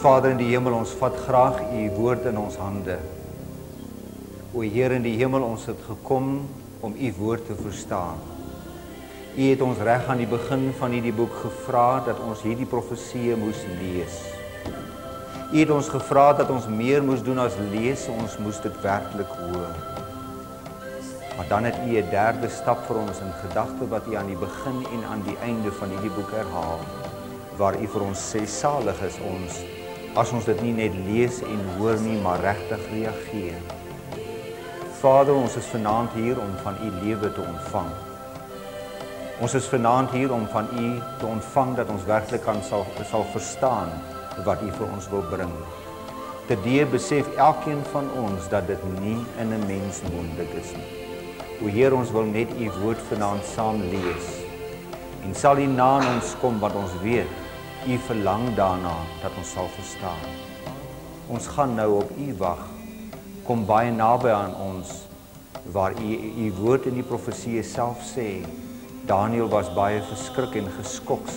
Vader in die hemel, ons vat graag u woord in ons hande. O Heer in die hemel, ons het gekom om u woord te verstaan. U het ons reg aan die begin van hierdie boek gevra dat ons hierdie profeseë moes lees. U het ons gevra dat ons meer moes doen as lees, ons moes dit werklik hoor. Maar dan het u 'n derde stap vir ons in gedagte wat u aan die begin en aan die einde van hierdie boek herhaal, waar u vir ons sê salig is ons as ons dit nie net lees en hoor nie, maar regtig reageer. Vader, ons is vanaand hier om van u lewe te ontvang. Ons is vanaand hier om van u te ontvang dat ons werklik sal verstaan wat u vir ons wil bring. Terdee besef elkeen van ons dat dit nie in 'n mens moontlik is nie. O Heer, ons wil net u woord vanaand saam lees. En sal u na ons kom, want ons weet, u verlang daarna dat ons sal verstaan. Ons gaan nou op u wag. Kom baie naby aan ons, waar u woord in die profesie self sê, Daniel was baie verskrik en geskok.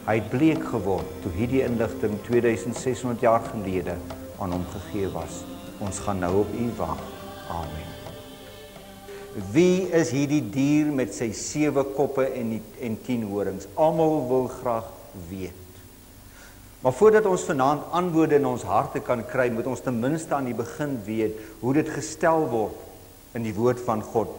Hy het bleek geword toe hierdie inligting 2600 jaar gelede aan hom gegee was. Ons gaan nou op u wag. Amen. Wie is hierdie dier met sy 7 koppe en 10 horings? Almal wil graag weet. Maar voordat ons vanaand antwoorde in ons harte kan kry, moet ons ten minste aan die begin weet hoe dit gestel word in die woord van God.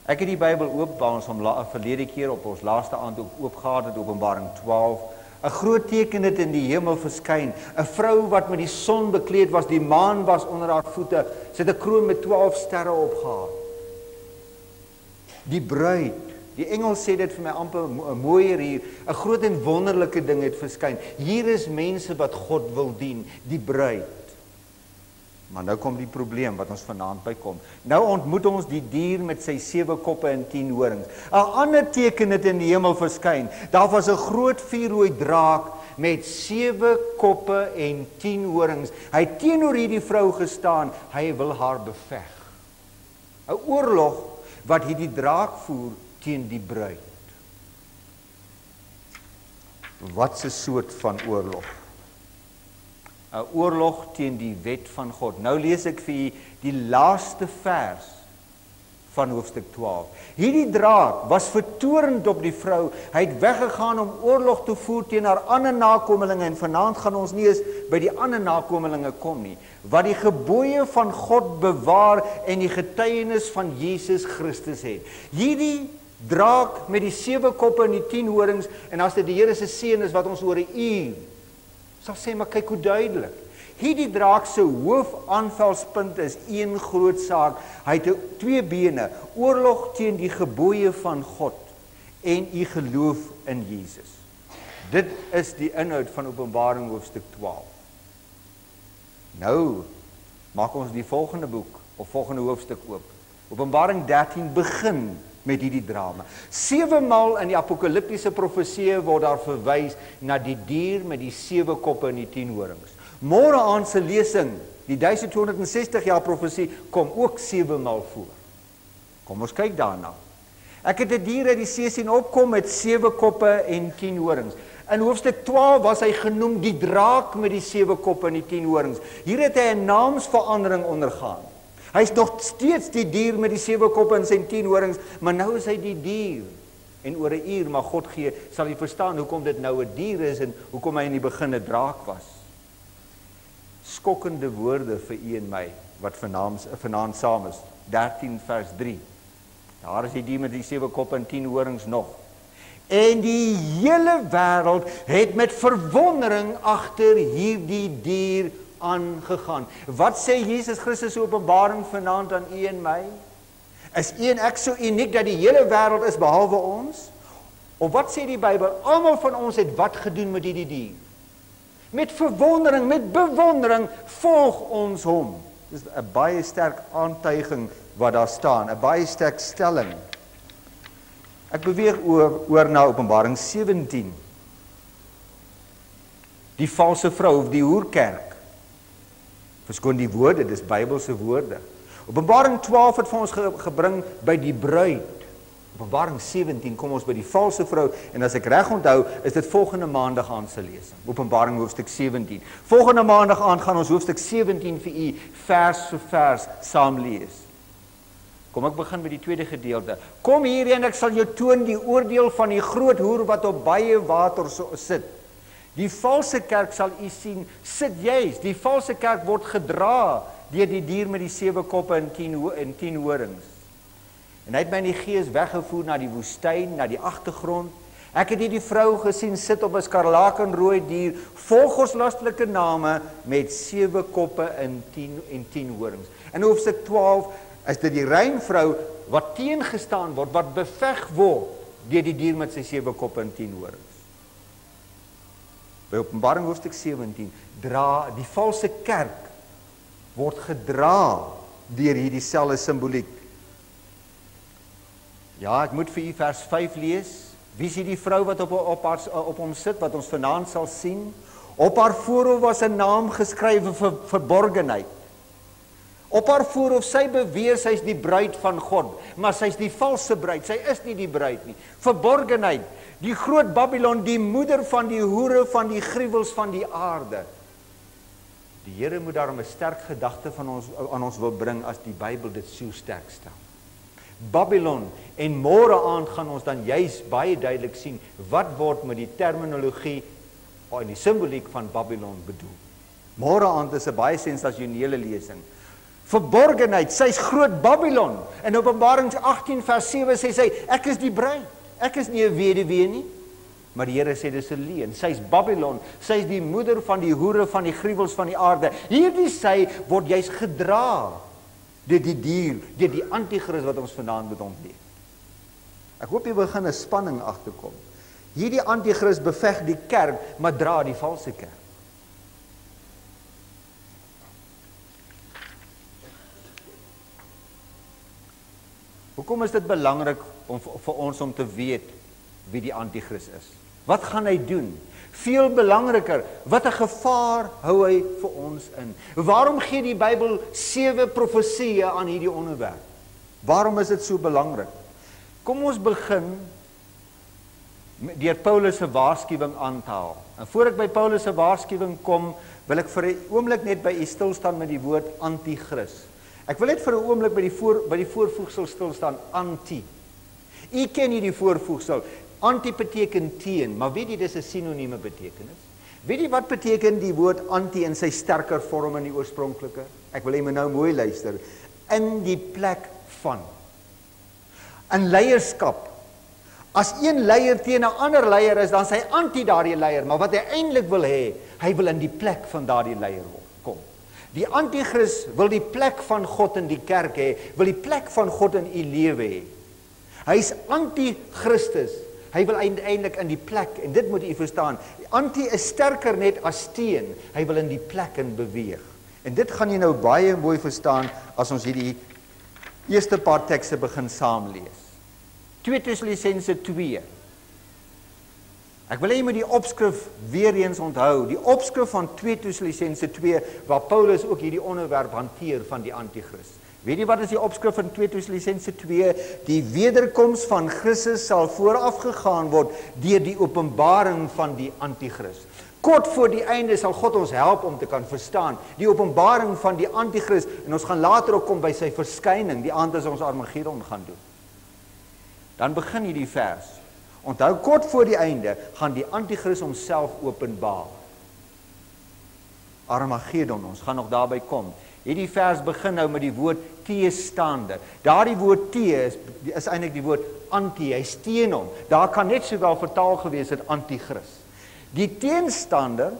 Ek het die Bybel oop waar ons hom verlede keer op ons laaste aand ook oopgehad het, Openbaring 12. 'n groot teken het in die hemel verskyn. 'n vrou wat met die son bekleed was, die maan was onder haar voete. Sy het 'n kroon met 12 sterre opgehad. Die bruid, die engel sê dit vir my amper mooier hier, 'n groot en wonderlike ding het verskyn. Hier is mense wat God wil dien, die bruid. Maar nou kom die probleem wat ons vanaand bykom. Nou ontmoet ons die dier met sy 7 koppe en 10 horings. 'n ander teken het in die hemel verskyn. Daar was 'n groot vuurrooi draak met 7 koppe en 10 horings. Hy het teenoor hierdie vrou gestaan, hy wil haar beveg. 'n oorlog wat hierdie draak voer teen die bruid. Wat 'n soort van oorlog? 'n oorlog teen die wet van God. Nou lees ek vir u die laaste vers van hoofstuk 12. Hierdie draak was vertorend op die vrou. Hy het weggegaan om oorlog te voer teen haar ander nakommelinge, en vanaand gaan ons nie eens by die ander nakommelinge kom nie, wat die gebooie van God bewaar en die getuienis van Jesus Christus het. Hierdie draak met die 7 koppe en die 10 horings, en as dit die Here se seën is wat ons oor 'n uur sal sê, maar kyk hoe duidelik. Hierdie draak se hoofaanvalspunt is een groot saak. Hy het 2 bene, oorlog teen die gebooie van God en u geloof in Jesus. Dit is die inhoud van Openbaring hoofstuk 12. Nou maak ons die volgende boek of volgende hoofstuk oop. Openbaring 13 begin met hierdie drama. 7 maal in die apokaliptiese profeseë word daar verwys na die dier met die 7 koppe en die 10 horings. Môre aand se lesing, die 1260 jaar profesie, kom ook 7 maal voor. Kom ons kyk daarna. Ek het 'n dier uit die see sien opkom met 7 koppe en 10 horings. In hoofstuk 12 was hy genoem die draak met die 7 koppe en die 10 horings. Hier het hy 'n naamsverandering ondergaan. Hy is nog steeds die dier met die 7 koppe en sy 10 horings, maar nou is hy die dier. En oor 'n uur, maar God gee, sal jy verstaan hoekom dit nou 'n dier is en hoekom hy in die begin 'n draak was. Skokkende woorde vir u en my, wat vanaand saam is. 13 vers 3. Daar is die dier met die 7 koppe en 10 horings nog. En die hele wêreld het met verwondering agter hierdie dier aangegaan. Wat sê Jesus Christus Openbaring vanaand aan u en my? Is u en ek so uniek dat die hele wêreld is behalwe ons? Of wat sê die Bybel? Almal van ons het wat gedoen met hierdie dier? Met verwondering, met bewondering volg ons hom. Dis 'n baie sterk aantuiging wat daar staan, 'n baie sterk stelling. Ek beweeg oor na Openbaring 17. Die valse vrou of die hoerkerk. Verskoon die woorde, dis Bybelse woorde. Openbaring 12 het vir ons gebring by die bruid. Openbaring 17 kom ons by die valse vrou, en as ek reg onthou, is dit volgende maandag aand se lesing. Openbaring hoofstuk 17. Volgende maandag aand gaan ons hoofstuk 17 vir u vers vir vers saam lees. Kom ek begin met die tweede gedeelte. Kom hier en ek sal jou toon die oordeel van die groot hoer wat op baie water sit. Die valse kerk sal u sien, sit juis. Die valse kerk word gedra deur die dier met die 7 koppe en 10 horings. En hy het my in die gees weggevoer na die woestyn, na die agtergrond. Ek het hier die vrou gesien sit op 'n skarlakenrooi dier, vol godslastelijke name met 7 koppe en 10 horings. In hoofstuk 12 is dit die reinvrou wat teengestaan word, wat beveg word deur die dier met sy 7 koppe en 10 horings. By Openbaring hoofstuk 17 dra die valse kerk word gedra deur hierdie selfde simboliek. Ja, ek moet vir u vers 5 lees. Wie is die vrou wat op hom sit, wat ons vanaand sal sien? Op haar voorhoof was 'n naam geskrywe vir verborgenheid. Op haar voorhoof, sy beweer sy is die bruid van God, maar sy is die valse bruid, sy is nie die bruid nie. Verborgenheid, die groot Babylon, die moeder van die hoere, van die gruwels van die aarde. Die Here moet daarom 'n sterk gedagte aan ons wil bring as die Bybel dit so sterk stel. Babylon, en môre aand gaan ons dan juis baie duidelik sien wat word met die terminologie en die simboliek van Babylon bedoel. Môre aand is 'n baie sensasionele lesing. Verborgenheid, sy's groot Babylon. In Openbaring 18 vers 7 sê sy, ek is die bruid. Ek is nie 'n weduwee nie. Maar die Here sê dis 'n leuen. Sy's Babylon, sy's die moeder van die hoere, van die gruwels van die aarde. Hierdie sy word juis gedra deur die dier, deur die anti-kris wat ons vanaand moet ontleed. Ek hoop jy begin 'n spanning agterkom. Hierdie anti-kris beveg die kerk, maar dra die valse kerk. Hoekom is dit belangrik vir ons om te weet wie die anti-kris is? Wat gaan hy doen? Veel belangriker, wat 'n gevaar hou hy vir ons in? Waarom gee die Bybel 7 profesieë aan hierdie onderwerp? Waarom is dit so belangrik? Kom ons begin deur Paulus se waarskuwing aan te haal. En voor ek by Paulus se waarskuwing kom, wil ek vir 'n oomblik net by u stil staan met die woord anti-kris. Ek wil net vir 'n oomblik by die voorvoegsel stil staan, anti. U ken hierdie voorvoegsel. Anti beteken teen, maar weet jy dis 'n sinonieme betekenis? Weet jy wat beteken die woord anti in sy sterker vorm in die oorspronklike? Ek wil hê moet nou mooi luister. In die plek van. In leierskap. As een leier teen 'n ander leier is, dan sy anti daardie leier, maar wat hy eintlik wil hê, hy wil in die plek van daardie leier kom. Die anti-kris wil die plek van God in die kerk hê, wil die plek van God in u lewe hê. Hy's anti-Christus. Hy wil eintlik in die plek, en dit moet u verstaan, anti is sterker net as teen, hy wil in die plek in beweeg. En dit gaan jy nou baie mooi verstaan, as ons hierdie eerste paar tekste begin saam lees. 2 Tessalonisense 2. Ek wil hê jy moet die opskrif weer eens onthou, die opskrif van 2 Tessalonisense 2, waar Paulus ook hierdie onderwerp hanteer van die anti-kris. Weet jy wat is die opskrif in 2 Tessalonisense 2? Die wederkoms van Christus sal vooraf gegaan word deur die openbaring van die anti-kris. Kort voor die einde sal God ons help om te kan verstaan die openbaring van die anti-kris, en ons gaan later ook kom by sy verskyning, die aand as ons Armageddon gaan doen. Dan begin hierdie vers. Onthou, kort voor die einde gaan die anti-kris homself openbaar. Armageddon, ons gaan nog daarby kom. Hierdie vers begin nou met die woord teestander. Daardie woord tee is eintlik die woord anti, hy steen hom. Daar kan net sowel vertaal gewees het anti-kris. Die teenstander,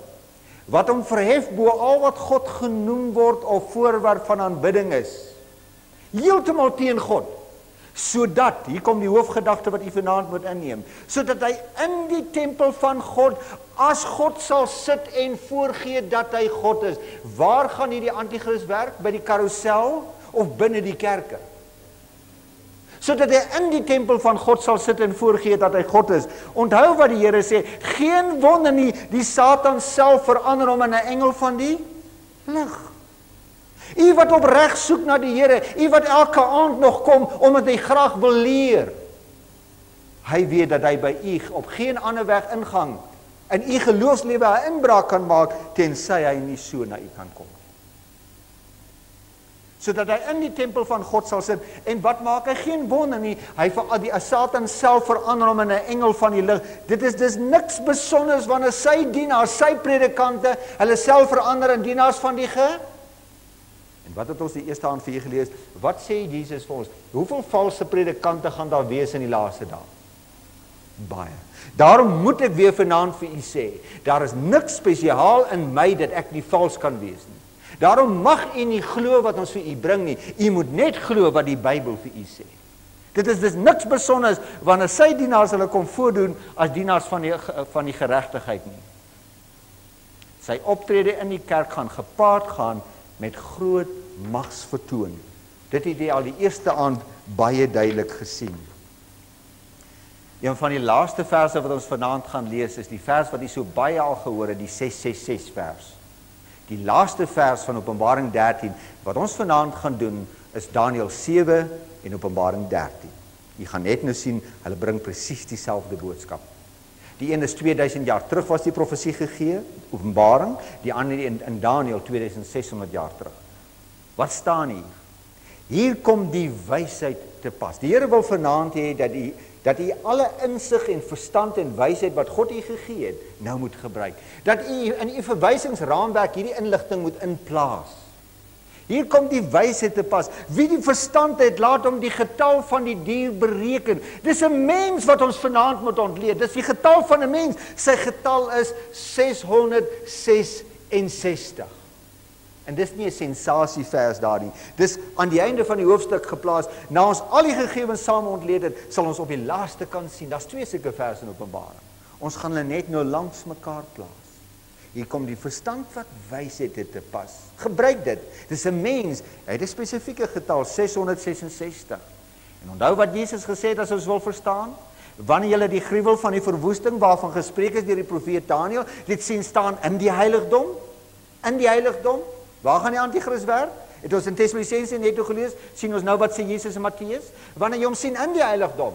wat hom verhef bo al wat God genoem word of voorwerp van aanbidding is, heeltemal teen God, sodat, hier kom die hoofgedagte wat u vanaand moet inneem, sodat hy in die tempel van God, as God sal sit en voorgee dat hy God is. Waar gaan hierdie anti-kris werk? By die karousel of binne die kerke? Sodat hy in die tempel van God sal sit en voorgee dat hy God is. Onthou wat die Here sê, geen wonder nie, die Satan self verander hom in 'n engel van die lig. U wat opreg soek na die Here, u wat elke aand nog kom, omdat hy graag wil leer. Hy weet dat hy by u op geen ander weg ingang in u geloofslewe 'n inbraak kan maak, tensy hy nie so na u kan kom. Sodat hy in die tempel van God sal sit, en wat maak hy? Geen wonder nie, hy die Satan self verander hom in 'n engel van die lig. Dit is dus niks besonders wanneer sy dienaars, sy predikante, hulle self verander in dienaars van die En wat het ons die eerste hand vir u gelees? Wat sê Jesus vir ons? Hoeveel valse predikante gaan daar wees in die laaste dae? Baie. Daarom moet ek weer vanaand vir u sê, daar is niks spesiaal in my dat ek nie vals kan wees nie. Daarom mag u nie glo wat ons vir u bring nie. U moet net glo wat die Bybel vir u sê. Dit is dus niks besonders wanneer sy dienaars hulle kom voordoen as dienaars van die geregtigheid nie. Sy optrede in die kerk gaan gepaard gaan met groot magsvertoon. Dit het jy al die eerste aand baie duidelik gesien. Een van die laaste verse wat ons vanaand gaan lees is die vers wat jy so baie al gehoor het, die 666 vers. Die laaste vers van Openbaring 13, wat ons vanaand gaan doen, is Daniël 7 en Openbaring 13. Jy gaan net nou sien, hulle bring presies dieselfde boodskap. Die een is 2000 jaar terug was die profesie gegee, Openbaring, die ander in Daniël 2600 jaar terug. Wat staan hier? Hier kom die wysheid te pas. Die Here wil vanaand hê dat u alle insig en verstand en wysheid wat God u gegee het, nou moet gebruik. Dat u in u verwysingsraamwerk hierdie inligting moet inplaas. Hier kom die wysheid te pas. Wie die verstand het, laat hom die getal van die dier bereken. Dis 'n mens wat ons vanaand moet ontleed. Dis die getal van 'n mens. Sy getal is 666. En dis nie 'n sensasievers daar nie. Dis aan die einde van die hoofstuk geplaas. Na ons al die gegevens saam ontleed het, sal ons op die laaste kant sien. Daar's 2 sulke verse in Openbaring. Ons gaan hulle net nou langs mekaar plaas. Hier kom die verstand wat wysheid het te pas. Gebruik dit. Dis 'n mens. Hy het 'n spesifieke getal, 666. En onthou wat Jesus gesê het as ons wil verstaan? Wanneer julle die gruwel van die verwoesting waarvan gespreek is deur die profeet Daniël, dit sien staan in die heiligdom, waar gaan die anti-kris werk? Het ons in Tessalonisense net toe gelees, sien ons nou wat sê Jesus in Matteus? Wanneer jy hom sien in die heiligdom,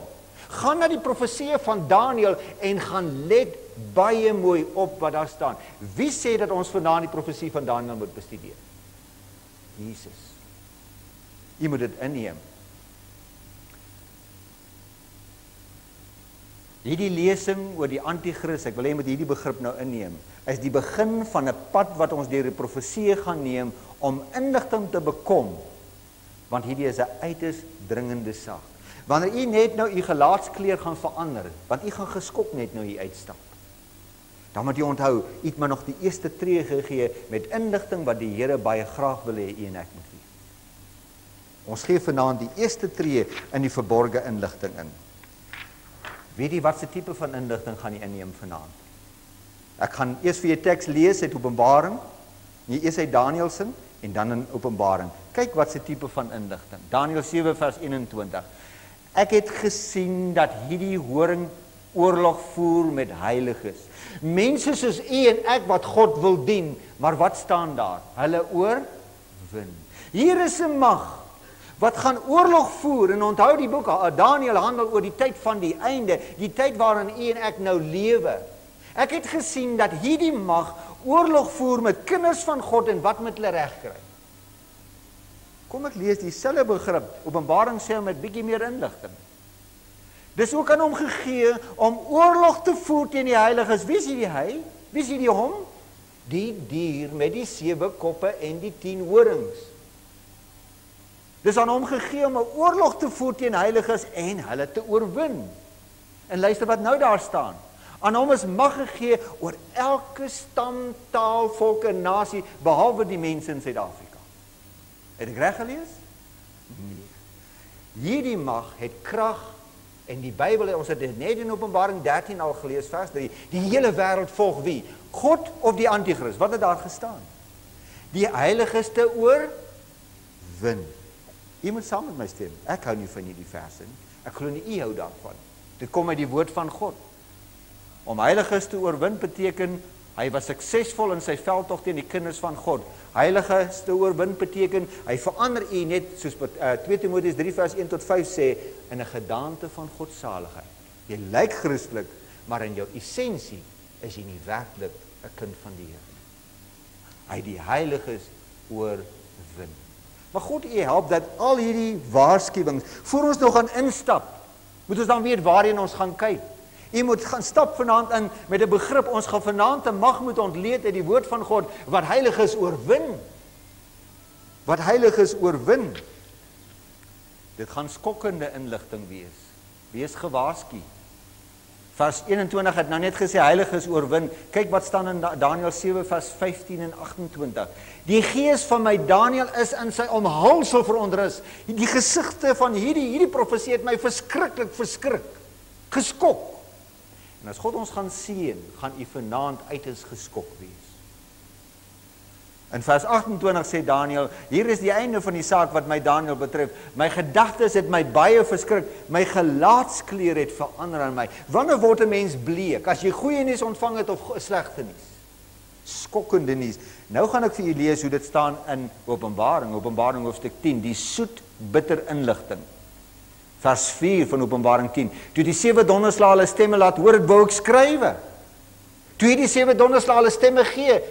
gaan na die profeseë van Daniël en gaan let baie mooi op wat daar staan. Wie sê dat ons vanaand die profesie van Daniël moet bestudeer? Jesus. Jy moet dit inneem. Hierdie lesing oor die anti-kris, ek wil hê jy moet hierdie begrip nou inneem, is die begin van 'n pad wat ons deur die profeseë gaan neem om inligting te bekom, want hierdie is 'n uiters dringende saak. Wanneer u net nou u gelaatskleur gaan verander, want u gaan geskok net nou hier uitstap, dan moet jy onthou, u het maar nog die eerste tree gegee met inligting wat die Here baie graag wil hê u en ek moet weet. Ons gee vanaand die eerste tree in die verborgde inligting in. Weet jy wat se tipe van inligting gaan jy inneem vanaand? Ek gaan eers vir jou teks lees uit Openbaring, eers uit Daniël se en dan in Openbaring. Kyk wat se tipe van inligting. Daniël 7 vers 21. Ek het gesien dat hierdie horing oorlog voer met heiliges. Mense soos u en ek wat God wil dien, maar wat staan daar? Hulle oorwin. Hier is 'n mag wat gaan oorlog voer, en onthou die boek Daniël handel oor die tyd van die einde, die tyd waarin u en ek nou lewe. Ek het gesien dat hierdie mag oorlog voer met kinders van God en wat met hulle reg kry. Kom ek lees dieselfde begrip, Openbaring sê met bietjie meer inligting. Dis ook aan hom gegee om oorlog te voer teen die heiliges. Wie is hierdie hy? Wie is hierdie hom? Die dier met die 7 koppe en die 10 horings. Dis aan hom gegee om 'n oorlog te voer teen heiliges en hulle te oorwin. En luister wat nou daar staan. Aan hom is mag gegee oor elke stam, taal, volk en nasie, behalwe die mense in Suid-Afrika. Het ek reg gelees? Nee. Hierdie mag het krag, en die Bybel, ons het dit net in Openbaring 13 al gelees, vers 3, die hele wêreld volg wie? God of die anti-kris? Wat het daar gestaan? Die heiliges te oorwin. Jy moet saam met my stem. Ek hou nie van hierdie verse nie. Ek glo nie u hou daarvan. Dit kom uit die woord van God. Om heiliges te oorwin beteken, hy was suksesvol in sy veldtog teen die kinders van God. Heiliges te oorwin beteken, hy verander u net, soos 2 Timoteus 3 vers 1 tot 5 sê, in 'n gedaante van godsaligheid. Jy lyk Christelik, maar in jou essensie is jy nie werklik 'n kind van die Here. Hy het die heiliges oorwin. Maar God, U help dat al hierdie waarskuwings, voor ons nog gaan instap, moet ons dan weet waarheen ons gaan kyk. U moet gaan stap vanaand in met 'n begrip, ons gaan vanaand 'n mag moet ontleed uit die woord van God, wat heilig is oorwin. Wat heilig is oorwin. Dit gaan skokkende inligting wees. Wees gewaarsku. Vers 21 het nou net gesê, heilig is oorwin. Kyk wat staan in Daniël 7 vers 15 en 28. Die gees van my Daniël is in sy omhulsel verontrus. Die gesigte van hierdie profesie het my verskriklik geskok. En as God ons gaan seën, gaan U vanaand uiters geskok wees. In vers 28 sê Daniël, hier is die einde van die saak wat my Daniël betref. My gedagtes het my baie verskrik, my gelaatskleur het verander aan my. Wanneer word 'n mens bleek? As jy goeie nuus ontvang het of slegte nuus? Skokkende nuus. Nou gaan ek vir u lees hoe dit staan in Openbaring hoofstuk 10, die soet bitter inligting. Vers 4 van Openbaring 10. Toe die 7 donderslae hulle stemme laat hoor, het wou ek skrywe. Toe die 7 donderslae hulle stemme gee,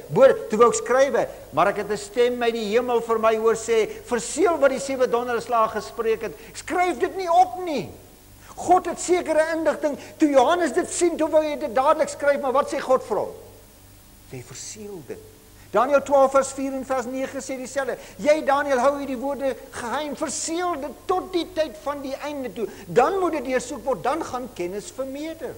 toe wou ek skrywe, maar ek het 'n stem uit die hemel vir my hoor sê, verseël wat die 7 donderslae gespreek het, skryf dit nie op nie. God het sekere inligting, toe Johannes dit sien, toe wou hy dit dadelik skryf, maar wat sê God vir hom? Sê, verseël dit. Daniël 12 vers 4 en vers 9 sê dieselfde, jy Daniël hou hierdie woorde geheim, verseël dit tot die tyd van die einde toe, dan moet dit deursoek word, dan gaan kennis vermeerder.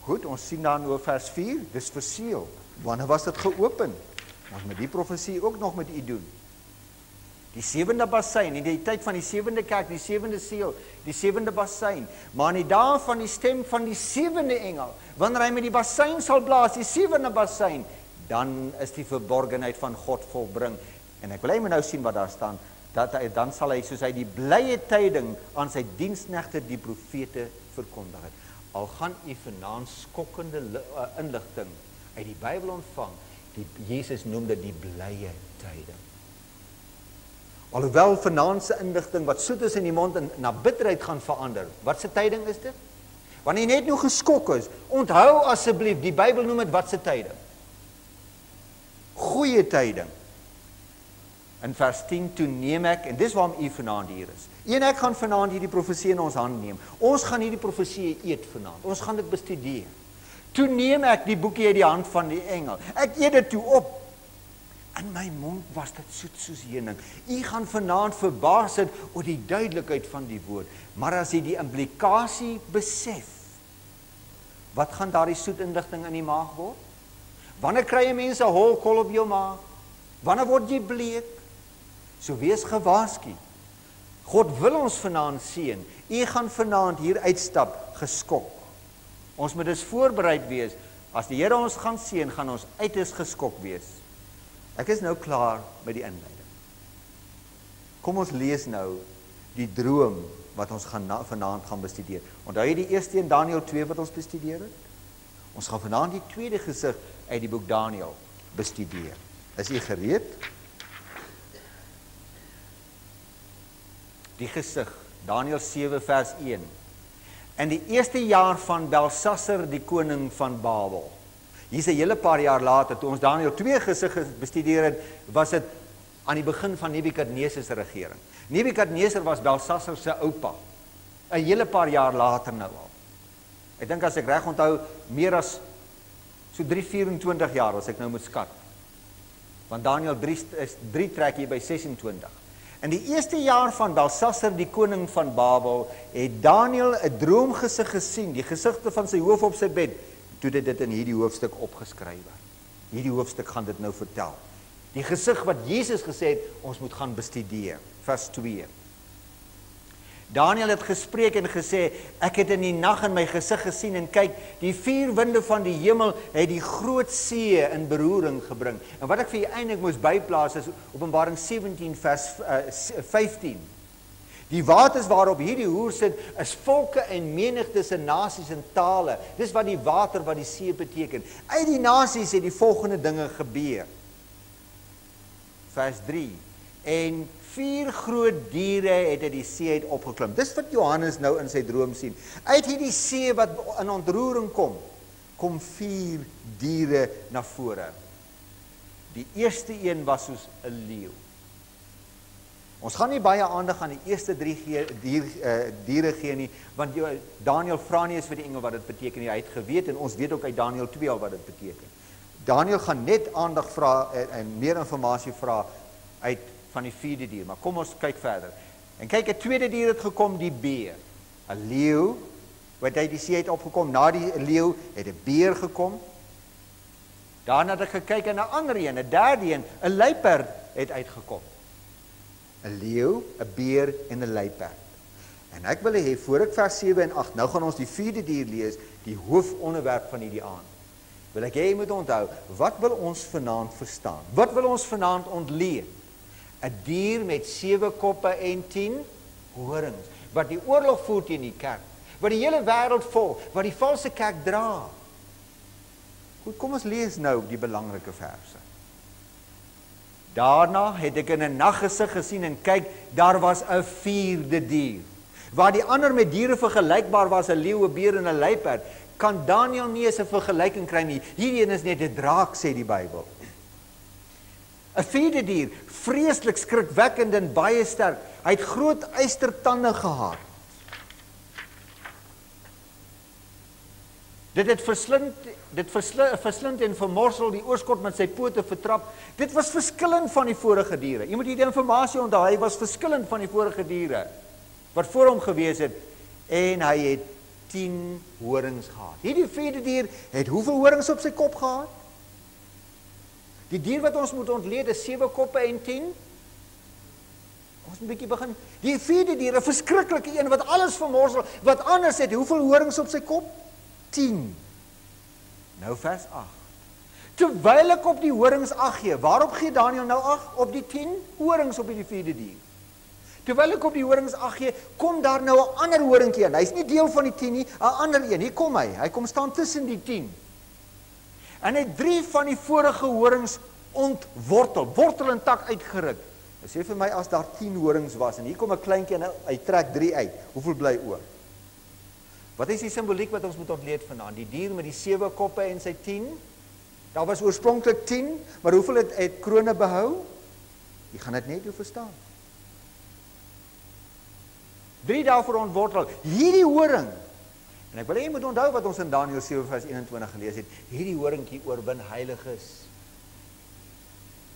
Goed, ons sien dan oor vers 4, dis verseël. Wanneer was dit geopen? Ons moet die profesie ook nog met u doen. Die 7de bassein, in die tyd van die 7de kerk, die 7de seël, die 7de bassein. Maar in die dae van die stem van die 7de engel, wanneer hy met die bassein sal blaas, die 7de bassein, dan is die verborgenheid van God volbring. En ek wil hy nou sien wat daar staan, dan sal hy, soos hy die blye tyding aan sy diensknegte, die profete verkondig het. Al gaan u vanaand skokkende inligting uit die Bybel ontvang, Jesus noem dit die blye tyding. Alhoewel vanaand se inligting wat soet is in die mond en na bitterheid gaan verander. Wat se tyding is dit? Wanneer jy net nou geskok is, onthou asseblief, die Bybel noem dit wat se tyding? Goeie tyding. In vers 10, toe neem ek, en dis waarom u vanaand hier is. En ek gaan vanaand hierdie profesie in ons hand neem. Ons gaan hierdie profesie eet vanaand. Ons gaan dit bestudeer. Toe neem ek die boekie uit die hand van die engel. Ek eet dit toe op. In my mond was dit soet soos heuning. U gaan vanaand verbaas het oor die duidelikheid van die woord. Maar as jy die implikasie besef, wat gaan daardie soet inligting in die maag word? Wanneer kry jy mense holkol op jou maag? Wanneer word jy bleek? So wees gewaarsku. God wil ons vanaand seën. U gaan vanaand hier uitstap geskok. Ons moet dus voorbereid wees. As die Here ons gaan seën, gaan ons uiters geskok wees. Ek is nou klaar met die inleiding. Kom ons lees nou die droom wat ons vanaand gaan bestudeer. Onthou jy die eerste in Daniël 2 wat ons bestudeer het? Ons gaan vanaand die tweede gesig uit die boek Daniël bestudeer. Is u gereed? Die gesig, Daniël 7 vers 1. In die eerste jaar van Belsasar, die koning van Babel. Hier is 'n hele paar jaar later, toe ons Daniël 2 gesig bestudeer het, was dit aan die begin van Nebukadnesar se regering. Nebukadnesar was Belsasar se oupa. 'n hele paar jaar later nou al. Ek dink as ek reg onthou, meer as so 24 jaar as ek nou moet skat. Want Daniël 3 trek hier by 26. In die eerste jaar van Belsasar, die koning van Babel, het Daniël 'n droomgesig gesien, die gesigte van sy hoof op sy bed, toe dit in hierdie hoofstuk opgeskryf. Hierdie hoofstuk gaan dit nou vertel. Die gesig wat Jesus gesê het, ons moet gaan bestudeer. Vers 2. Daniël het gespreek en gesê, ek het in die nag in my gesig gesien en kyk, die 4 winde van die hemel het die groot see in beroering gebring. En wat ek vir u eintlik moes byplaas is Openbaring 17 vers 15. Die waters waarop hierdie hoer sit, is volke en menigtes en nasies en tale. Dis wat die water, wat die see beteken. Uit die nasies het die volgende dinge gebeur. Vers 3. en 4 groot diere het uit die see uit opgeklim. Dis wat Johannes nou in sy droom sien. Uit hierdie see wat in ontroering kom 4 diere na vore. Die eerste een was soos 'n leeu. Ons gaan nie baie aandag aan die eerste 3 diere gee nie, want Daniël vra nie eens vir die engel wat dit beteken nie. Hy het geweet en ons weet ook uit Daniël 2 al wat dit beteken. Daniël gaan net aandag vra en meer inligting vra uit van die 4de dier, maar kom ons kyk verder. En kyk, 'n tweede dier het gekom, die beer. 'n Leeu wat uit die see het opgekom. Na die leeu het 'n beer gekom. Daarna het ek gekyk en 'n ander een, 'n derde een, 'n luiperd het uitgekom. 'n Leeu, 'n beer en 'n luiperd. En ek wil hê voor ek vers 7 en 8, nou gaan ons die 4de dier lees, die hoofonderwerp van hierdie aand. Wil ek hê jy moet onthou, wat wil ons vanaand verstaan? Wat wil ons vanaand ontleed? 'n Dier met 7 koppe en 10 horings, wat die oorlog voer teen die kerk, wat die hele wêreld volg, wat die valse kerk dra. Goed, kom ons lees nou die belangrike verse. Daarna het ek in 'n naggesig gesien en kyk, daar was 'n 4de dier. Waar die ander met diere vergelykbaar was, 'n leeu, 'n beer en 'n luiperd, kan Daniël nie eens 'n vergelyking kry nie. Hierdie een is net 'n draak, sê die Bybel. 'n 4de dier, vreeslik skrikwekkend en baie sterk. Hy het groot ystertande gehad. Dit het verslind en vermorsel, die oorskot met sy pote vertrap. Dit was verskillend van die vorige diere. Jy moet hierdie inligting onthou, hy was verskillend van die vorige diere wat voor hom gewees het, en hy het 10 horings gehad. Hierdie 4de dier het hoeveel horings op sy kop gehad? Die dier wat ons moet ontleed is 7 koppe en 10. Ons moet 'n bietjie begin. Die 4de dier, 'n verskriklike een wat alles vermorsel, wat anders het, hoeveel horings op sy kop? 10. Nou vers 8. Terwyl ek op die horings ag gee, waarop gee Daniël nou ag? Op die 10 horings op die 4de dier. Terwyl ek op die horings ag gee, kom daar nou 'n ander horingkie in. Hy's nie deel van die 10 nie, 'n ander een. Hier kom hy. Hy kom staan tussen die 10. En hy het 3 van die vorige horings ontwortel, wortel en tak uitgeruk. Hy sê vir my, as daar 10 horings was, en hier kom 'n kleintjie en hy trek 3 uit, hoeveel bly oor? Wat is die simboliek wat ons moet ontleed vanaand? Die dier met die 7 koppe en sy 10. Daar was oorspronklik 10, maar hoeveel het krone behou? Jy gaan dit net hoe verstaan. 3 daarvoor ontwortel. Hierdie horing, en ek wil hê jy moet onthou wat ons in Daniël 7 vers 21 gelees het, hierdie horingkie oorwin heiliges.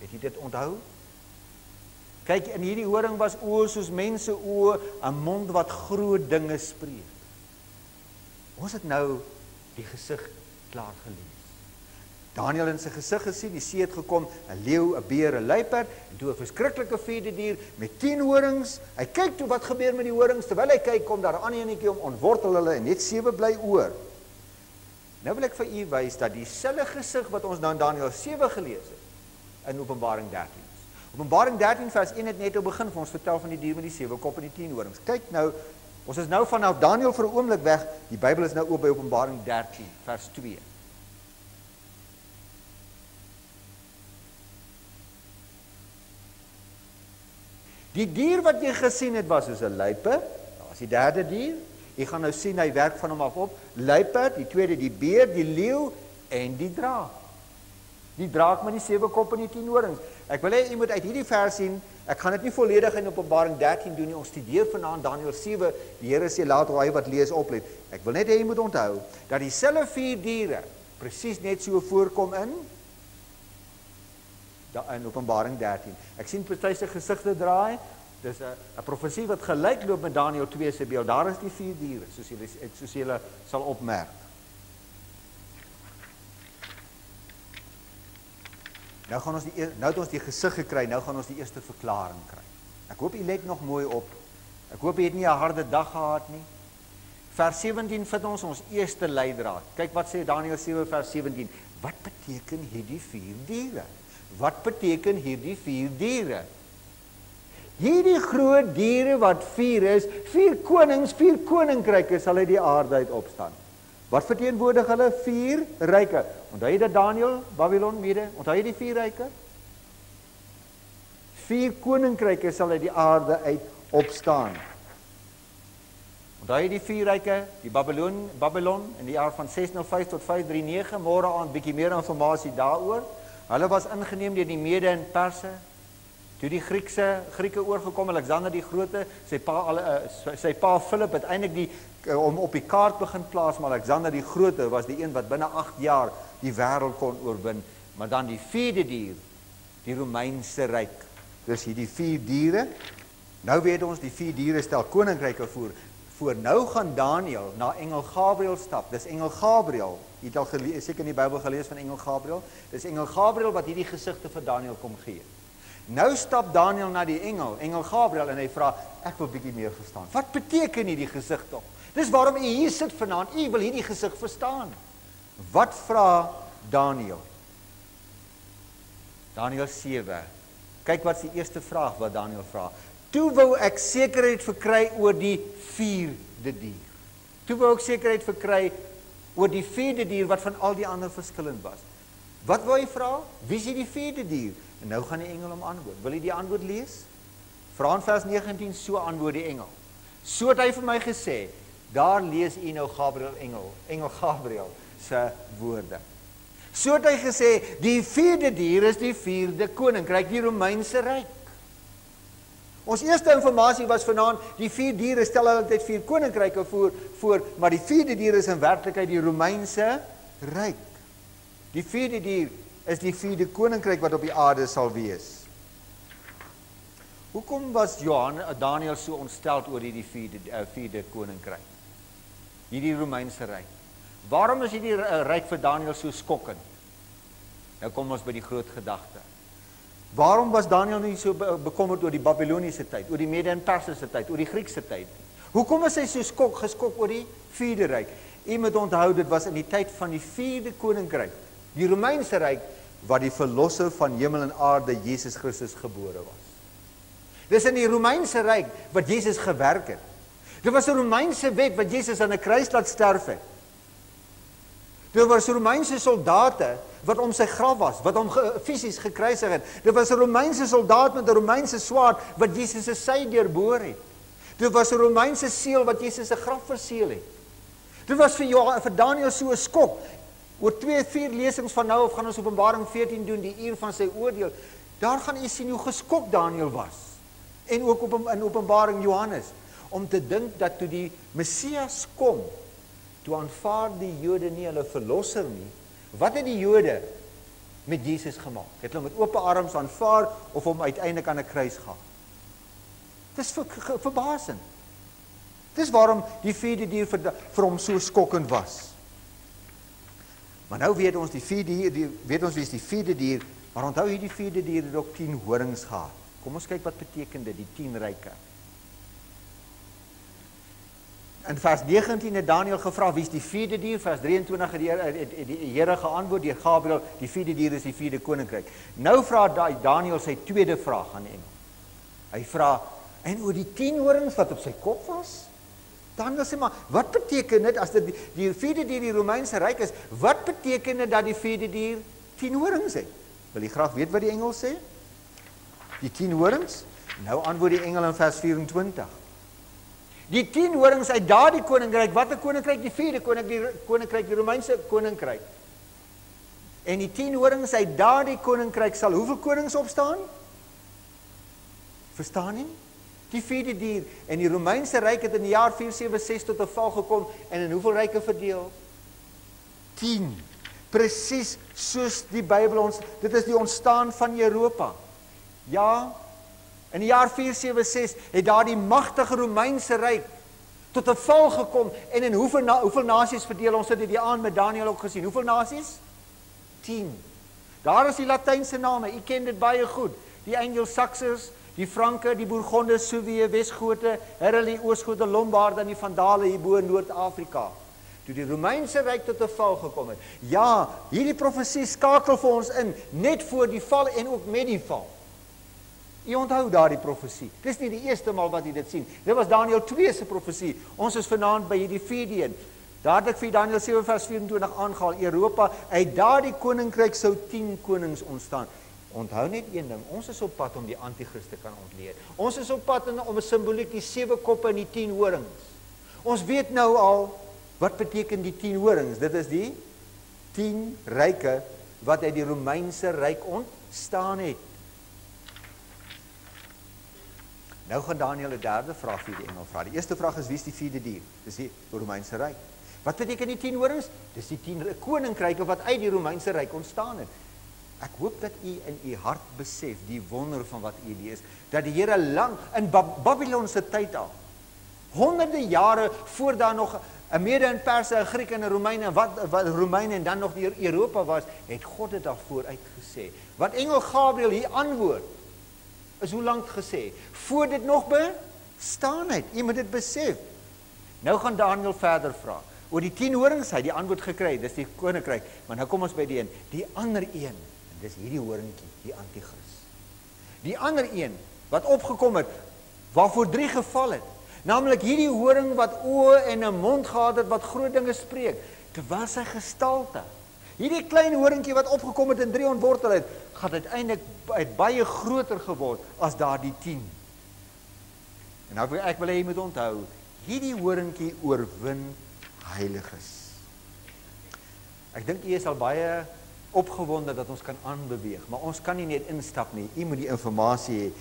Het jy dit onthou? Kyk, in hierdie horing was oë soos mense oë, 'n mond wat groot dinge spreek. Ons het nou die gesig klaar gelees. Daniël in sy gesig gesien, die see het gekom, 'n leeu, 'n beer, 'n luiperd, en toe 'n verskriklike 4de dier met 10 horings. Hy kyk toe wat gebeur met die horings, terwyl hy kyk, kom daar 'n ander enetjie om, ontwortel hulle, en net 7 bly oor. Nou wil ek vir u wys dat dieselfde gesig wat ons nou in Daniël 7 gelees het, in Openbaring 13 is. Openbaring 13 vers 1 het net op begin vir ons vertel van die dier met die 7 kop en die 10 horings. Kyk nou, ons is nou vanaf Daniël vir 'n oomblik weg, die Bybel is nou oop by Openbaring 13 vers 2. Die dier wat jy gesien het was soos 'n luiperd, dat was die 3de dier. Jy gaan nou sien, hy werk van hom af op. Luiperd, die 2de die beer, die leeu en die draak. Die draak met die 7 kop en die 10 horings. Ek wil hê jy moet uit hierdie vers sien, ek gaan dit nie volledig in Openbaring 13 doen nie, ons studeer vanaand Daniël 7, die Here sê laat hy wat lees oplet. Ek wil net hê jy moet onthou, dat dieselfde 4 diere, presies net so voorkom in Openbaring 13. Ek sien party se gesigte draai. Dis 'n profesie wat gelyk loop met Daniël 2 se beeld. Daar is die 4 diere, soos julle sal opmerk. Nou het ons die gesig gekry, nou gaan ons die eerste verklaring kry. Ek hoop jy let nog mooi op. Ek hoop jy het nie 'n harde dag gehad nie. Vers 17 vind ons eerste leidraad. Kyk wat sê Daniël 7 vers 17. Wat beteken hierdie 4 diere? Wat beteken hierdie 4 diere? Hierdie groot diere wat 4 is, 4 konings, 4 koninkryke sal uit die aarde uit opstaan. Wat verteenwoordig hulle? 4 ryke. Onthou jy dat Daniël, Babylon, Mede, onthou jy die 4 ryke? 4 koninkryke sal uit die aarde uit opstaan. Onthou jy die 4 ryke, die Babylon in die jaar van 605 tot 539, môre aan bietjie meer informasie daaroor. Hulle was ingeneem deur die Mede en Perse. Toe die Grieke oorgekom, Alexander die Grote, sy pa Philip het eintlik om op die kaart begin plaas, maar Alexander die Grote was die een wat binne 8 jaar die wêreld kon oorwin. Maar dan die 4de dier, die Romeinse ryk. Dus hier die 4 diere. Nou weet ons, die 4 diere stel koninkryke voor. Nou gaan Daniel na engel Gabriel stap. Dis engel Gabriel. Jy het al seker in die Bybel gelees van engel Gabriel. Dis engel Gabriel wat hierdie gesigte vir Daniel kom gee. Nou stap Daniel na die engel Gabriel, en hy vra, ek wil bietjie meer verstaan. Wat beteken hierdie gesig tog? Dis waarom u hier sit vanaand, u wil hierdie gesig verstaan. Wat vra Daniel? Daniel 7. Kyk wat is die eerste vraag wat Daniel vra. Toe wou ek sekerheid verkry oor die 4de dier. Toe wou ek sekerheid verkry oor die 4de dier wat van al die ander verskillend was. Wat wou hy vra? Wie is die 4de dier? En nou gaan die engel hom antwoord. Wil jy die antwoord lees? Vra in vers 19, so antwoord die engel. So het hy vir my gesê, daar lees u nou engel Gabriel se woorde. So het hy gesê, die 4de dier is die 4de koninkryk, die Romeinse ryk. Ons eerste informasie was vanaand, die 4 diere stel altyd 4 koninkryke voor, maar die 4de dier is in werklikheid die Romeinse ryk. Die 4de dier is die 4de koninkryk wat op die aarde sal wees. Hoekom was Daniel so ontsteld oor die 4de koninkryk? Hierdie Romeinse ryk. Waarom is hierdie ryk vir Daniel so skokkend? Nou kom ons by die groot gedagte. Waarom was Daniel nie so bekommerd oor die Babyloniese tyd, oor die Mede en Persiese tyd, oor die Griekse tyd? Hoekom was hy so geskok oor die 4de ryk? U moet onthou, dit was in die tyd van die 4de koninkryk, die Romeinse ryk, wat die verlosser van hemel en aarde, Jesus Christus, gebore was. Dis in die Romeinse ryk wat Jesus gewerk het. Dit was 'n Romeinse wet wat Jesus aan 'n kruis laat sterf het. Dit was Romeinse soldate wat om sy graf was, wat hom fisies gekruisig het. Dit was 'n Romeinse soldaat met 'n Romeinse swaard wat Jesus se sy deurboor het. Dit was 'n Romeinse seël wat Jesus se graf verseël het. Dit was vir Daniel so 'n skok. Oor 2-4 lesings van nou af gaan ons Openbaring 14 doen, die uur van sy oordeel. Daar gaan u sien hoe geskok Daniel was. En ook in Openbaring Johannes, om te dink dat toe die Messias kom, toe aanvaar die Jode nie hulle verlosser nie. Wat het die Jode met Jesus gemaak? Het hulle met oop arms aanvaar of hom uiteindelik aan 'n kruis gehang? Dis verbasend. Dis waarom die 4de dier vir hom so skokkend was. Maar nou weet ons weet ons wie is die 4de dier, maar onthou hierdie 4de dier het ook 10 horings gehad. Kom ons kyk wat beteken dit, die 10 ryke. In vers 19 het Daniel gevra, wie is die 4de dier? Vers 23 het die Here geantwoord deur Gabriel, die 4de dier is die 4de koninkryk. Nou vra Daniel sy tweede vraag aan die engel. Hy vra, en oor die 10 horings wat op sy kop was? Daniel sê maar, wat beteken dit as dit die 4de dier die Romeinse ryk is? Wat beteken dit dat die 4de dier 10 horings het? Wil jy graag weet wat die engel sê? Die 10 horings? Nou antwoord die engel in vers 24. Die 10 horings uit daardie koninkryk, wat 'n koninkryk? Die 4de koninkryk, die Romeinse koninkryk. En die 10 horings uit daardie koninkryk sal hoeveel konings opstaan? Verstaan nie? Die 4de dier. En die Romeinse ryk het in die jaar 476 tot 'n val gekom en in hoeveel ryke verdeel? 10. Presies soos die Bybel ons, dit is die ontstaan van Europa. Ja, in die jaar 476 het daar die magtige Romeinse ryk tot 'n val gekom en in hoeveel nasies verdeel? Ons het dit die aand met Daniel ook gesien. Hoeveel nasies? 10. Daar is die Latynse name, u ken dit baie goed. Die Anglo-Saxers, die Franke, die Bourgonde, Suewe, Wesgote, Heruli, Oosgote, Lombarde en die Vandale hierbo in Noord-Afrika. Toe die Romeinse ryk tot 'n val gekom het. Ja, hierdie profesie skakel vir ons in net voor die val en ook met die val. U onthou daardie profesie. Dis nie die eerste maal wat u dit sien. Dit was Daniel 2 se profesie. Ons is vanaand by hierdie 4de een. Daar het ek vir Daniel 7 vers 24 aangehaal. Europa, uit daardie koninkryk sou 10 konings ontstaan. Onthou net een ding, ons is op pad om die anti-kris te kan ontleed. Ons is op pad om 'n simboliek die 7 koppe en die 10 horings. Ons weet nou al, wat beteken die 10 horings? Dit is die 10 ryke wat uit die Romeinse ryk ontstaan het. Nou gaan Daniël 'n derde vraag vir die engel vra. Die eerste vraag is, wie is die 4de dier? Dis die Romeinse ryk. Wat beteken die 10 horings? Dis die 10 koninkryke wat uit die Romeinse ryk ontstaan het. Ek hoop dat u in u hart besef die wonder van wat u lees, dat die Here lank in Babylon se tyd al, honderde jare voor daar nog 'n Mede en Perse, 'n Griek en 'n Romein en wat Romeine en dan nog die Europa was, het God dit daarvoor uitgesê. Wat engel Gabriël hier antwoord, is hoe lank gesê, voor dit nog bestaan het. U moet dit besef. Nou gaan Daniël verder vra oor die 10 horings, hy die antwoord gekry, dis die koninkryk, maar nou kom ons by die een, die ander een, en dis hierdie horingkie, die anti-kris. Die ander een, wat opgekom het, waarvoor 3 geval het, naamlik hierdie horing wat oë en 'n mond gehad het, wat groot dinge spreek, terwyl sy gestalte, hierdie klein horingkie wat opgekom het en 3 ontwortel het, gaan uiteindelik baie groter geword as daardie 10. En nou ek wil hê jy moet onthou, hierdie horingkie oorwin heiliges. Ek dink u is al baie opgewonde dat ons kan aanbeweeg, maar ons kan nie net instap nie, u moet die informasie hê.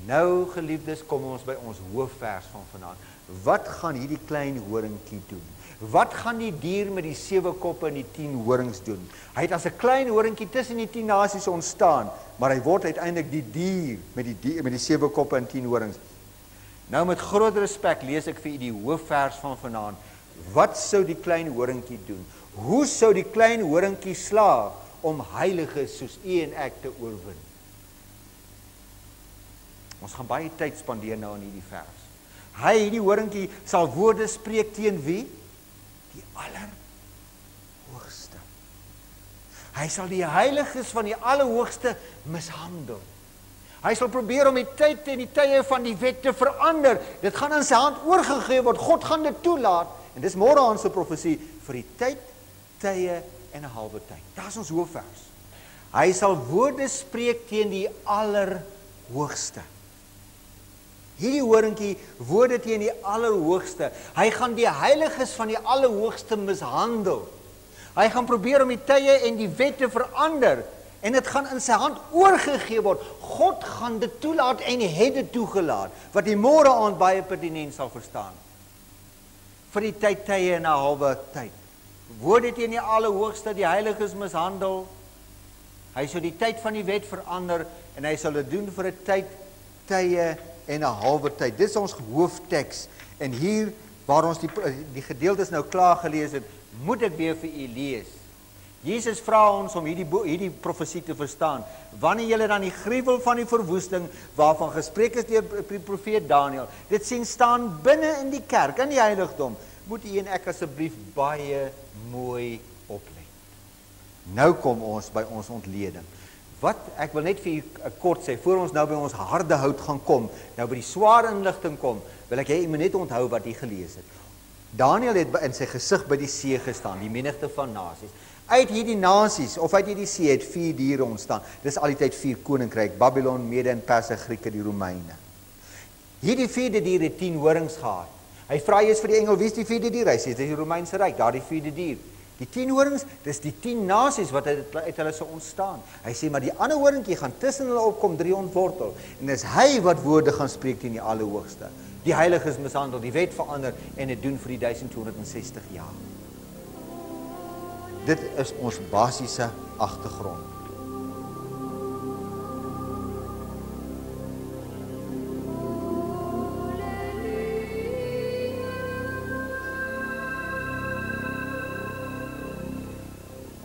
Nou geliefdes, kom ons by ons hoofvers van vanaand. Wat gaan hierdie klein horingkie doen? Wat gaan die dier met die 7 koppe en die 10 horings doen? Hy het as 'n klein horingkie tussen die 10 nasies ontstaan, maar hy word uiteindelik die dier met die 7 koppe en 10 horings. Nou met groot respek lees ek vir u die hoofvers van vanaand. Wat sou die klein horingkie doen? Hoe sou die klein horingkie slaag om heiliges soos u en ek te oorwin? Ons gaan baie tyd spandeer nou in hierdie vers. Hierdie horingkie sal woorde spreek teen wie? Die Allerhoogste. Hy sal die heiliges van die Allerhoogste mishandel. Hy sal probeer om die tyd en die tye van die wet te verander. Dit gaan in sy hand oorgegee word. God gaan dit toelaat. En dis môre aan se profesie vir die tyd, tye en 'n halwe tyd. Daar's ons hoofvers. Hy sal woorde spreek teen die Allerhoogste. Hierdie horingkie, woorde teen die Allerhoogste. Hy gaan die heiliges van die Allerhoogste mishandel. Hy gaan probeer om die tye en die wet te verander. En dit gaan in sy hand oorgegee word. God gaan dit toelaat en het dit toegelaat. Wat die môre aand baie pertinent sal verstaan. Vir die tyd, tye en 'n halwe tyd. Woorde teen die Allerhoogste, die heiliges mishandel. Hy sal die tyd van die wet verander en hy sal dit doen vir 'n tyd, tye en 'n halwe tyd. Dit is ons hoofteks. En hier waar ons die gedeeltes nou klaar gelees het, moet ek weer vir u lees. Jesus vra ons om hierdie profesie te verstaan. Wanneer julle dan die gruwel van die verwoesting waarvan gespreek is deur die profeet Daniël, dit sien staan binne in die kerk, in die heiligdom, moet u en ek asseblief baie mooi oplet. Nou kom ons by ons ontleding. Wat ek wil net vir u kort sê, voor ons nou by ons harde hout gaan kom, nou by die swaar inligting kom, wil ek hê u moet net onthou wat u gelees het. Daniël het in sy gesig by die see gestaan, die menigte van nasies. Uit hierdie nasies, of uit hierdie see, het 4 diere ontstaan. Dis al die tyd 4 koninkryk, Babylon, Mede en Perse, Grieke, die Romeine. Hierdie 4de dier het 10 horings gehad. Hy vra eers vir die engel, wie is die 4de dier? Hy sê, dit is die Romeinse ryk, daar die 4de dier. Die 10 horings, dis die 10 nasies wat uit hulle sou ontstaan. Hy sê, maar die ander horingkie gaan tussen hulle opkom, 3 ontwortel. En dis hy wat woorde gaan spreek teen die Allerhoogste. Die heiliges mishandel, die wet verander en dit doen vir die 1260 jaar. Dit is ons basiese agtergrond.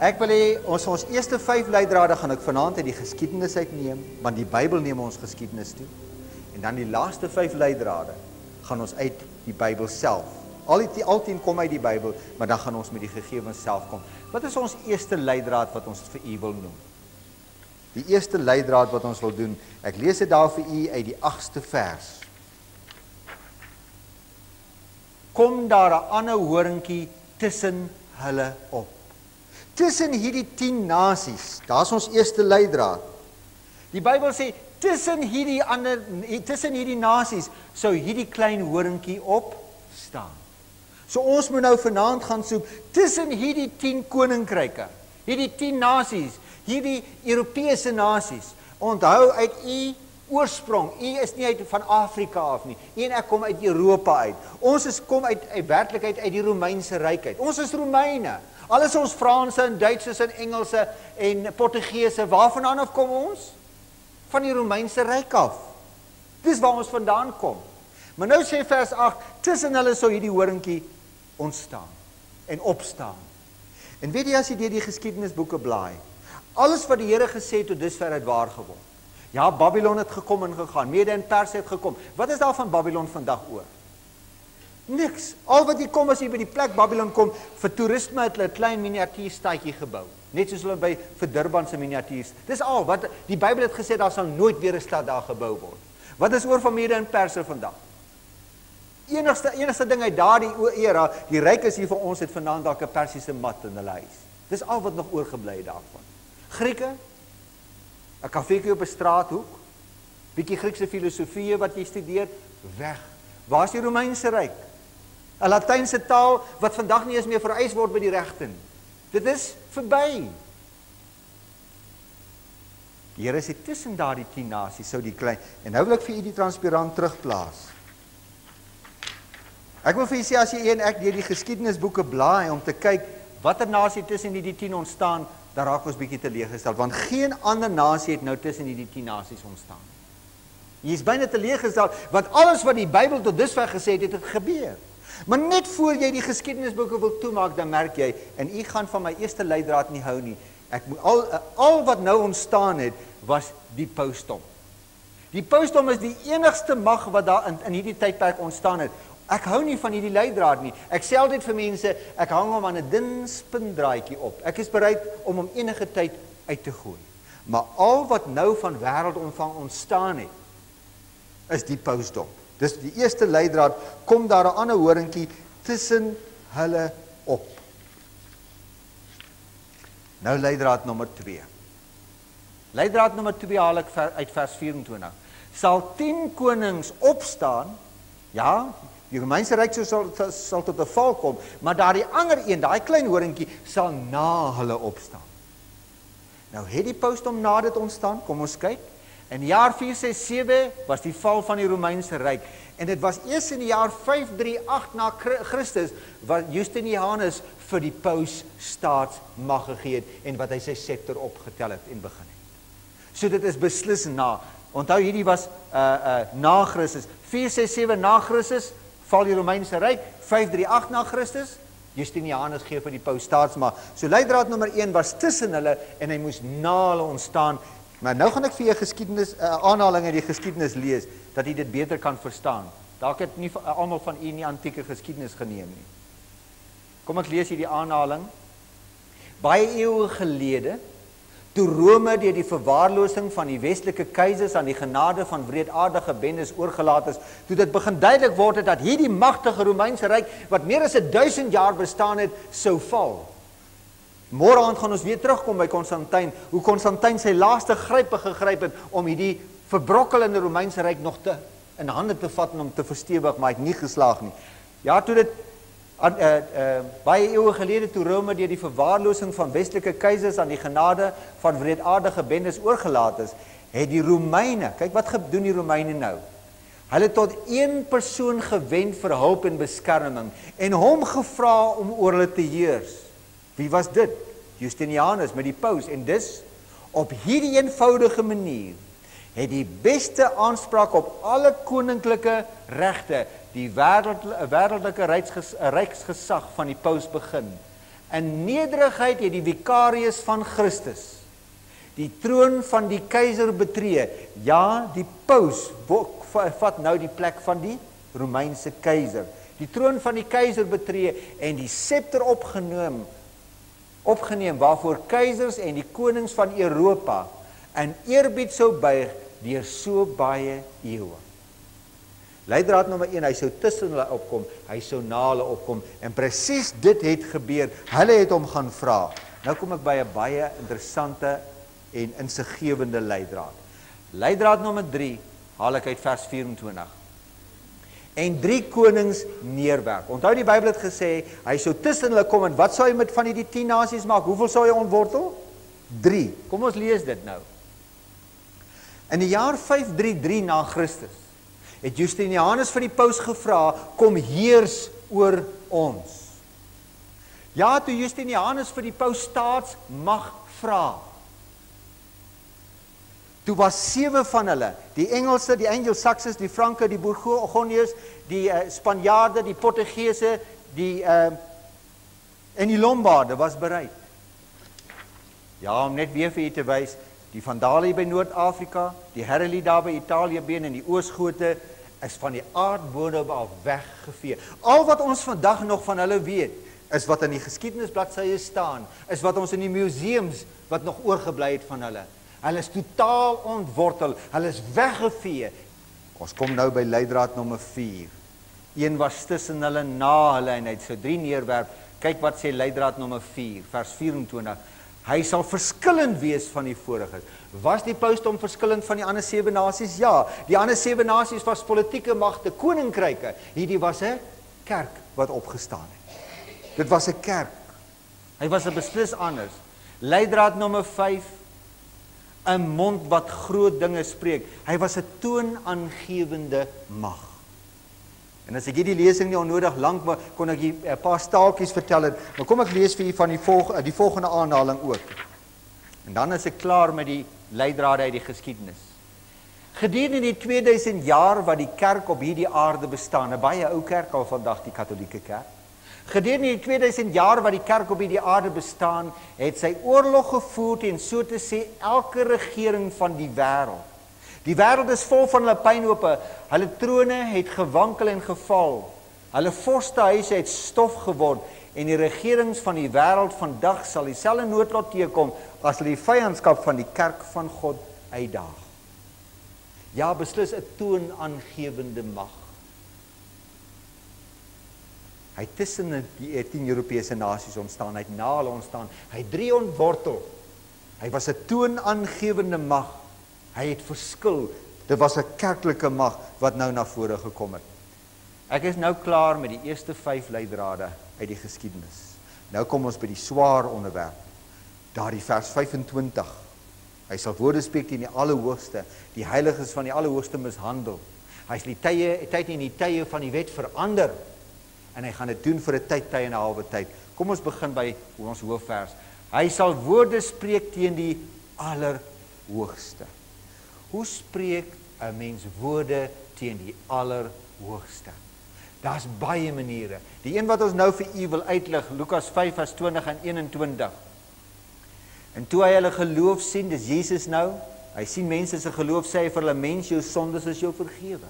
Ek wil hê ons eerste 5 leidrade gaan ek vanaand uit die geskiedenis uitneem, want die Bybel neem ons geskiedenis toe. En dan die laaste 5 leidrade gaan ons uit die Bybel self. Al 10 kom uit die Bybel, maar dan gaan ons met die gegevens self kom. Wat is ons eerste leidraad wat ons vir u wil noem? Die eerste leidraad wat ons wil doen, ek lees dit daar vir u uit die 8ste vers. Kom daar 'n ander horingkie tussen hulle op. Tussen hierdie 10 nasies, daar's ons eerste leidraad. Die Bybel sê tussen hierdie nasies sou hierdie klein horingkie opstaan. So ons moet nou vanaand gaan soek tussen hierdie 10 koninkryke, hierdie 10 nasies, hierdie Europese nasies. Onthou uit u oorsprong, u is nie uit van Afrika af nie. U en ek kom uit Europa uit. Ons kom uit werklikheid uit die Romeinse ryk uit. Ons is Romeine. Alles ons Franse en Duitsers en Engelse en Portugese, waarvandaan af kom ons? Van die Romeinse ryk af. Dis waar ons vandaan kom. Maar nou sê vers 8, tussen hulle sou hierdie horingkie ontstaan en opstaan. En weet jy, as jy deur die geskiedenisboeke blaai, alles wat die Here gesê het tot dusver het waar geword. Ja, Babylon het gekom en gegaan, Mede en Perse het gekom. Wat is daar van Babylon vandag oor? Niks. Al wat hier kom, as jy by die plek Babylon kom, vir toerisme het hulle 'n klein miniatuurstadjie gebou. Net soos hulle vir Durban se miniatuurs. Dis al wat die Bybel het gesê, daar sal nooit weer 'n stad daar gebou word. Wat is oor van Mede en Perse vandag? Enigste ding uit daardie era, die rykes hier vir ons het vanaand dalk 'n Persiese mat in hulle huis. Dis al wat nog oorgebly het daarvan. Grieke, 'n kafeetjie op 'n straathoek, bietjie Griekse filosofie wat jy studeer, weg. Waar is die Romeinse ryk? 'n Latynse taal wat vandag nie eens meer vereis word by die regte nie. Dit is verby. Die Here sê tussen daardie 10 nasies sou die klein, en nou wil ek vir u die transparant terugplaas. Ek wil vir u sê, as jy en ek deur die geskiedenisboeke blaai om te kyk watter nasie tussen die 10 ontstaan, dan raak ons bietjie teleeggestel, want geen ander nasie het nou tussen die 10 nasies ontstaan. Jy is byna teleeggestel, want alles wat die Bybel tot dusver gesê het, het gebeur. Maar net voor jy die geskiedenisboeke wil toemaak, dan merk jy, en u gaan van my eerste leidraad nie hou nie, ek moet al wat nou ontstaan het, was die pausdom. Die pausdom is die enigste mag wat daar in hierdie tydperk ontstaan het. Ek hou nie van hierdie leidraad nie. Ek sê altyd vir mense, ek hang hom aan 'n dun spindraadjie op. Ek is bereid om hom enige tyd uit te gooi. Maar al wat nou van wêreldomvang ontstaan het, is die pausdom. Dis die eerste leidraad, kom daar 'n ander horingkie tussen hulle op. Nou leidraad nommer 2. Leidraad nommer 2 haal ek uit vers 24. Sal 10 konings opstaan, ja, die Romeinse ryk sal tot 'n val kom, maar daardie ander een, daai klein horingkie, sal na hulle opstaan. Nou het die pausdom na dit ontstaan, kom ons kyk. In die jaar 467 was die val van die Romeinse ryk, en dit was eers in die jaar 538 na Christus wat Justinianus vir die paus staatsmag gegee het en wat hy sy scepter opgetel het en begin het. So dit is beslis na. Onthou, hierdie was na Christus. 467 na Christus val die Romeinse ryk, 538 na Christus, Justinianus gee vir die paus staatsmag. So leidraad nommer 1 was tussen hulle en hy moes na hulle ontstaan. Maar nou gaan ek vir jou aanhaling uit die geskiedenis lees, dat jy dit beter kan verstaan. Dalk het nie almal van u nie antieke geskiedenis geneem nie. Kom ek lees hier die aanhaling. Baie eeue gelede, toe Rome deur die verwaarlosing van die westelike keisers aan die genade van wreedaardige bendes oorgelaat is, toe dit begin duidelik word het dat hierdie magtige Romeinse ryk, wat meer as 1000 jaar bestaan het, sou val. Môre aand gaan ons weer terugkom by Konstantin, hoe Konstantin sy laaste grype gegryp het om hierdie verbrokkelende Romeinse ryk nog in hande te vat en om te verstewig, maar hy het nie geslaag nie. Ja, toe dit baie eeue gelede, toe Rome deur die verwaarlosing van westelike keisers aan die genade van wreedaardige bendes oorgelaat is, het die Romeine, kyk wat doen die Romeine nou? Hulle het tot een persoon gewend vir hulp en beskerming en hom gevra om oor hulle te heers. Wie was dit? Justinianus met die paus. En dus, op hierdie eenvoudige manier, het die beste aanspraak op alle koninklike regte, die wêreldelike ryksgesag van die paus begin. In nederigheid het die vicarius van Christus die troon van die keiser betree. Ja, die paus vat nou die plek van die Romeinse keiser. Die troon van die keiser betree en die scepter opgeneem waarvoor keisers en die konings van Europa in eerbied sou buig deur so baie eeue. Leidraad nommer 1, hy sou tussen hulle opkom, hy sou na hulle opkom, en presies dit het gebeur. Hulle het hom gaan vra. Nou kom ek by 'n baie interessante en insiggewende leidraad. Leidraad nommer 3 haal ek uit vers 24. En 3 konings neerwerp. Onthou die Bybel het gesê, hy sou tussen hulle kom, en wat sou hy met van die 10 nasies maak? Hoeveel sou hy ontwortel? 3. Kom ons lees dit nou. In die jaar 533 na Christus, het Justinianus vir die paus gevra, kom heers oor ons. Ja, toe Justinianus vir die paus staatsmag vra, toe was 7 van hulle, die Engelse, die Anglo-Saxons, die Franke, die Bourgondiërs, die Spanjaarde, die Portugese, en die Lombarde was bereid. Ja, om net weer vir u te wys, die Vandale by Noord-Afrika, die Heruli daar by Italië been en die Oosgote, is van die aardbodem af weggevee. Al wat ons vandag nog van hulle weet, is wat in die geskiedenisbladsye staan, is wat ons in die museums, wat nog oorgebly het van hulle. Hulle is totaal ontwortel, hulle is weggevee. Ons kom nou by leidraad nommer 4. Een was tussen hulle, na hulle, en hy het so 3 neerwerp. Kyk wat sê leidraad nommer 4, vers 24. Hy sal verskillend wees van die voriges. Was die pausdom verskillend van die ander 7 nasies? Ja, die ander 7 nasies was politieke magte, koninkryke. Hierdie was 'n kerk wat opgestaan het. Dit was 'n kerk. Hy was 'n beslis anders. Leidraad nommer 5, 'n mond wat groot dinge spreek. Hy was 'n toonaangewende mag. En as ek hierdie lesing nie onnodig lank, maar kon ek 'n paar staaltjies vertel het, maar kom ek lees vir u van die volgende aanhaling ook. En dan is ek klaar met die leidrade uit die geskiedenis. Gedurende die 2000 jaar wat die kerk op hierdie aarde bestaan, 'n baie ou kerk al vandag, die Katolieke Kerk. Gedurende die 2000 jaar wat die kerk op hierdie aarde bestaan, het sy oorlog gevoer teen, so te sê, elke regering van die wêreld. Die wêreld is vol van hulle pynhope, hulle trone het gewankel en geval, hulle vorstehuise het stof geword, en die regerings van die wêreld vandag sal dieselfde noodlot teekom, as hulle die vyandskap van die kerk van God uitdaag. Ja, beslis 'n toonaangewende mag. Hy het tussen die 10 Europese nasies ontstaan, hy het na hulle ontstaan, hy het 3 ontwortel. Hy was 'n toonaangewende mag. Hy het verskil. Dit was 'n kerklike mag wat nou na vore gekom het. Ek is nou klaar met die eerste 5 leidrade uit die geskiedenis. Nou kom ons by die swaar onderwerp. Daar die vers 25. Hy sal woorde spreek teen die Allerhoogste, die heiliges van die Allerhoogste mishandel. Hy sal die tyd en die tye van die wet verander. En hy gaan dit doen vir 'n tyd, tye en 'n halwe tyd. Kom ons begin by ons hoofvers. Hy sal woorde spreek teen die Allerhoogste. Hoe spreek 'n mens woorde teen die Allerhoogste? Daar's baie maniere. Die een wat ons nou vir u wil uitlig, Lukas 5 vers 20 en 21. En toe hy hulle geloof sien, dis Jesus nou, hy sien mense se geloof, sê hy vir hulle, mens, jou sondes is jou vergewe.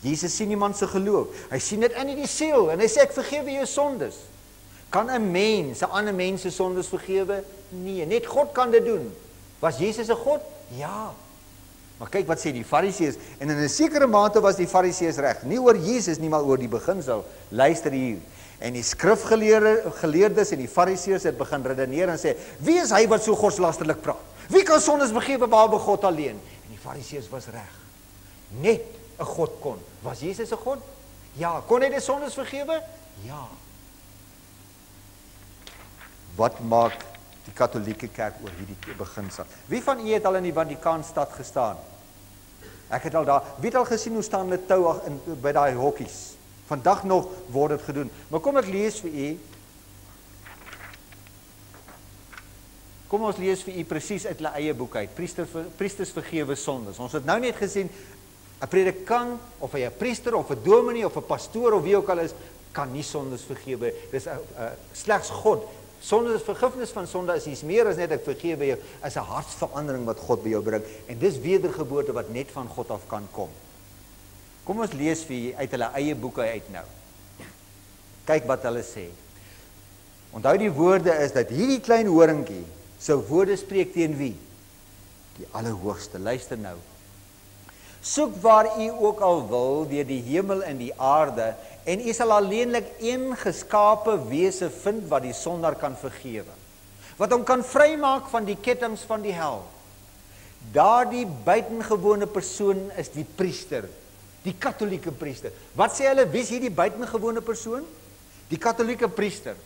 Jesus sien iemand se geloof. Hy sien dit in die siel en hy sê, ek vergewe jou sondes. Kan 'n mens 'n ander mens se sondes vergewe? Nee, net God kan dit doen. Was Jesus 'n God? Ja. Maar kyk wat sê die Fariseërs, en in 'n sekere mate was die Fariseërs reg, nie oor Jesus nie, maar oor die beginsel. Luister hier. En die skrifgeleerdes en die Fariseërs het begin redeneer en sê, wie is hy wat so godslasterlik praat? Wie kan sondes vergewe behalwe God alleen? En die Fariseërs was reg. Net 'n God kon. Was Jesus 'n God? Ja. Kon hy die sondes vergewe? Ja. Wat maak die Katolieke Kerk oor hierdie beginsel? Wie van u het al in die Vatikaanstad gestaan? Ek het al daar. Wie het al gesien hoe staan hulle tou by daai hokkies? Vandag nog word dit gedoen. Maar kom ek lees vir u. Kom ons lees vir u presies uit hulle eie boek uit. Priesters vergewe sondes. Ons het nou net gesien, 'n predikant, of hy 'n priester, of 'n dominee, of 'n pastoor, of wie ook al is, kan nie sondes vergewe. Dis slegs God. Sonde, vergifnis van sonde is iets meer as net ek vergewe jou, is 'n hartsverandering wat God by jou bring. En dis wedergeboorte wat net van God af kan kom. Kom ons lees vir julle uit hulle eie boeke uit nou. Kyk wat hulle sê. Onthou die woorde is dat hierdie klein horingkie sou woorde spreek teen wie? Die Allerhoogste. Luister nou. Soek waar u ook al wil, deur die hemel en die aarde, en u sal alleenlik een geskape wese vind wat die sondaar kan vergewe. Wat hom kan vrymaak van die kettinge van die hel. Daardie buitengewone persoon is die priester, die katholieke priester. Wat sê hulle, wie is hierdie buitengewone persoon? Die katholieke priester.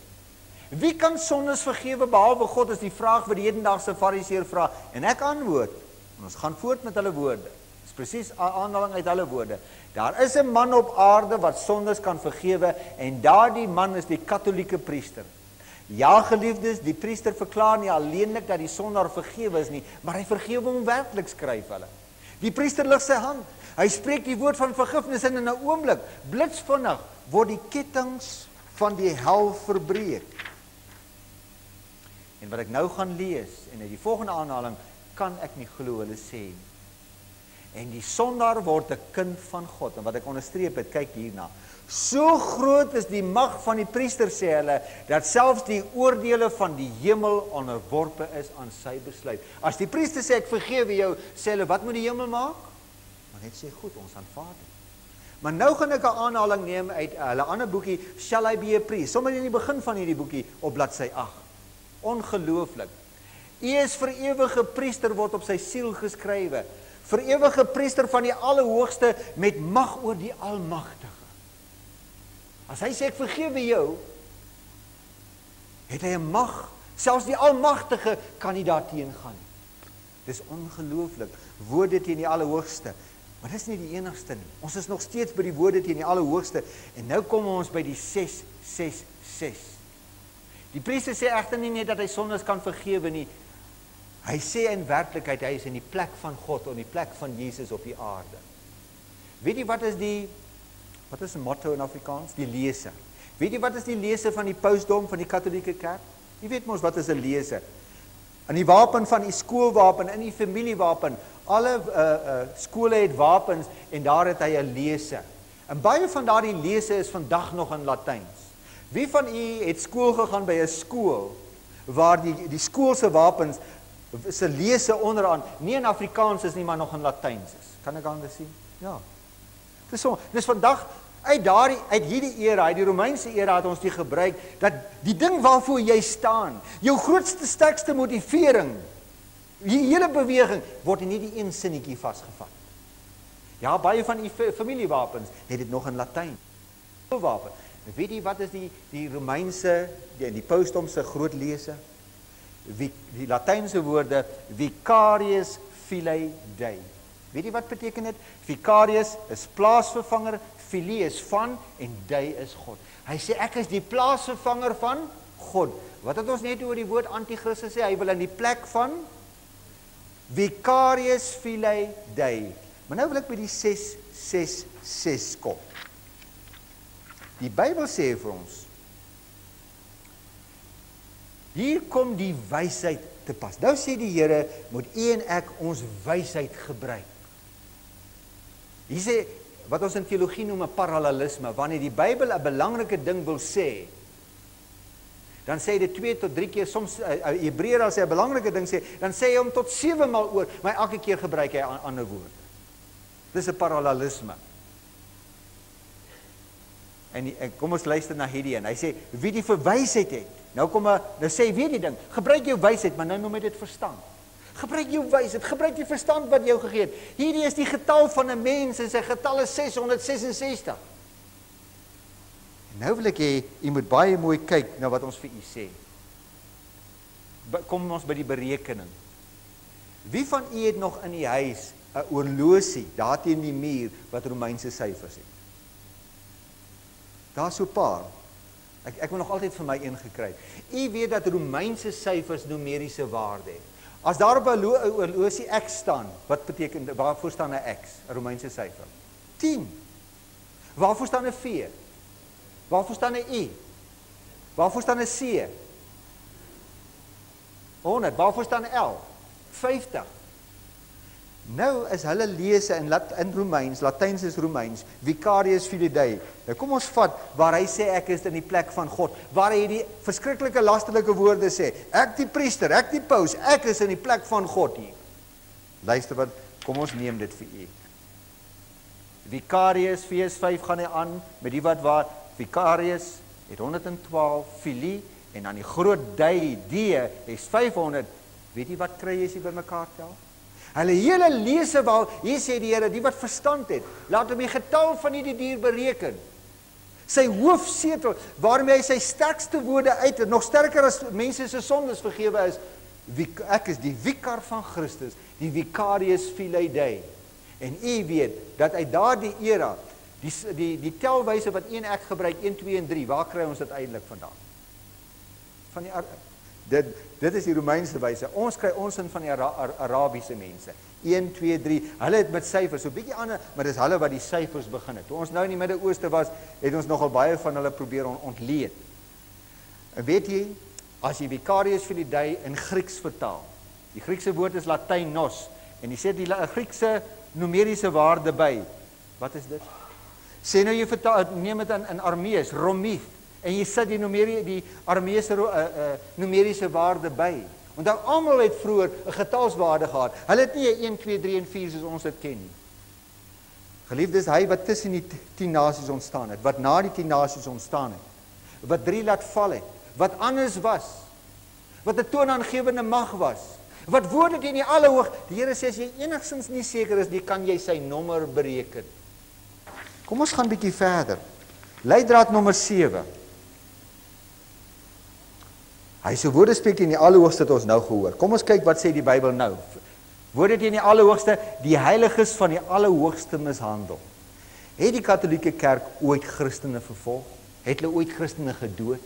Wie kan sondes vergewe behalwe God, is die vraag wat die hedendaagse fariseer vra. En ek antwoord, en ons gaan voort met hulle woorde. Dit is presies 'n aanhaling uit hulle woorde. Daar is 'n man op aarde wat sondes kan vergewe, en daardie man is die katholieke priester. Ja, geliefdes, die priester verklaar nie alleenlik dat die sondaar vergewe is nie, maar hy vergewe hom werklik, skryf hulle. Die priester lig sy hand. Hy spreek die woord van vergifnis en in 'n oomblik, blitsvinnig, word die kettinge van die hel verbreek. En wat ek nou gaan lees, en in die volgende aanhaling, kan ek nie glo hulle sê nie. En die sondaar word 'n kind van God. En wat ek onderstreep het, kyk hierna. So groot is die mag van die priester, sê hulle, dat selfs die oordeele van die hemel onderworpe is aan sy besluit. As die priester sê, ek vergewe jou, sê hulle, wat moet die hemel maak? Maar net sê, goed, ons aanvaar dit. Maar nou gaan ek 'n aanhaling neem uit hulle ander boekie, Shall I Be a Priest? Sommer in die begin van hierdie boekie, op bladsy 8. Ongelooflik. U is vir ewige priester, word op sy siel geskrywe. Vir ewige priester van die Allerhoogste met mag oor die Almagtige. As hy sê, ek vergewe jou, het hy 'n mag, selfs die Almagtige kan nie daarteen gaan. Dis ongelooflik, woorde teen die Allerhoogste, maar dis nie die enigste nie. Ons is nog steeds by die woorde teen die Allerhoogste, en nou kom ons by die 666. Die priester sê egter nie net dat hy sondes kan vergewe nie, hy sê in werklikheid, hy is in die plek van God, in die plek van Jesus op die aarde. Weet jy wat is 'n motto in Afrikaans? Die leser. Weet jy wat is die leser van die pausdom van die katholieke kerk? Jy weet mos wat is 'n leser. In die wapen van die skoolwapen, in die familiewapen, alle skole het wapens, en daar het hy 'n leser. En baie van daardie lese is vandag nog in Latyns. Wie van u het skool gegaan by 'n skool, waar die skoolse wapens, se lese onderaan, nie in Afrikaans is nie, maar nog in Latyns is? Kan ek anders sien? Ja. Dis vandag, uit hierdie era, uit die Romeinse era het ons die gebruik, dat die ding waarvoor jy staan, jou grootste, sterkste motivering, die hele beweging, word in hierdie een sinnetjie vasgevat. Ja, baie van die familiewapens het dit nog in Latyn. Wapen. Weet jy wat is die Romeinse, die pausdomse groot lese? Die Latynse woorde, vicarius filii Dei. Weet jy wat beteken dit? Vicarius is plaasvervanger, filii is van, en Dei is God. Hy sê, ek is die plaasvervanger van God. Wat het ons net oor die woord antichrist gesê? Hy wil in die plek van vicarius filii Dei. Maar nou wil ek by die 666 kom. Die Bybel sê vir ons, hier kom die wysheid te pas. Nou sê die Here, moet u en ek ons wysheid gebruik. Hier sê, wat ons in teologie noem 'n parallelisme, wanneer die Bybel 'n belangrike ding wil sê, dan sê hy dit 2 tot 3 keer, soms Hebreër as hy 'n belangrike ding sê, dan sê hy hom tot 7 maal oor, maar elke keer gebruik hy 'n ander woord. Dis 'n parallelisme. En kom ons luister na hierdie een. Hy sê, wie die verwysheid het, nou sê hy weer die ding, gebruik jou wysheid, maar nou noem hy dit verstand. Gebruik jou wysheid, gebruik die verstand wat jou gegee het. Hierdie is die getal van 'n mens, en sy getal is 666. En nou wil ek hê, u moet baie mooi kyk na wat ons vir u sê. Kom ons by die berekening. Wie van u het nog in die huis 'n oorlosie, daar teen die muur, wat Romeinse syfers het? Daar so 'n paar. Ek wil nog altyd vir my een gekry. U weet dat Romeinse syfers numeriese waarde het. As daar op 'n oorlosie X staan, wat beteken, waarvoor staan 'n X, 'n Romeinse syfer? 10. Waarvoor staan 'n V? Waarvoor staan 'n I? Waarvoor staan 'n C? 100. Waarvoor staan 'n L? 50. Nou is hulle lese in Romeins, Latyns is Romeins, vicarius filii Dei. Nou kom ons vat waar hy sê ek is in die plek van God, waar hy die verskriklike lasterlike woorde sê, ek die priester, ek die paus, ek is in die plek van God hier. Luister wat, kom ons neem dit vir u. Vicarius, vers 5 gaan hy aan, met die wat waar, vicarius het 112, filii, en dan die groot Dei, die is 500, weet jy wat kry jy as jy by mekaar tel? Hulle hele lese wel, hier sê die Here, die wat verstand het, laat hom die getal van die dier bereken. Sy hoofsetel, waarmee hy sy sterkste woorde uit, nog sterker as mense se sondes vergewe is, ek is die vikar van Christus, die vicarius filii Dei. En u weet, dat uit daardie era, die telwyse wat ek gebruik, 1, 2 en 3, waar kry ons dit eintlik vandaan? Van dit is die Romeinse wyse, ons kry ons in van die Arabiese mense, 1, 2, 3, hulle het met syfers, so bietjie ander, maar dis hulle wat die syfers begin het. Toe ons nou in die Midde-Ooste was, het ons nogal baie van hulle probeer ontleed. En weet jy, as jy vicarius filii Dei in Grieks vertaal, die Griekse woord is Lateinos, en jy sê die Griekse numeriese waarde by, wat is dit? Sê nou jy vertaal, neem het in Aramees, Romith, en jy sit die Arameese numeriese waarde by. Onthou, almal het vroeër 'n getalswaarde gehad. Hulle het nie 1, 2, 3 en 4 soos ons dit ken nie. Geliefdes, hy wat tussen die 10 nasies ontstaan het, wat na die 10 nasies ontstaan het, wat 3 laat val het, wat anders was, wat 'n toonaangewende mag was, wat woorde teen die Allerhoog, die Here sê, as jy enigstens nie seker is, kan jy sy nommer bereken. Kom ons gaan bietjie verder. Leidraad nommer 7. Hy sê woorde spreek teen die Allerhoogste het ons nou gehoor. Kom ons kyk wat sê die Bybel nou. Woorde teen die Allerhoogste, die heiliges van die Allerhoogste mishandel. Het die Katolieke Kerk ooit Christene vervolg? Het hulle ooit Christene gedood?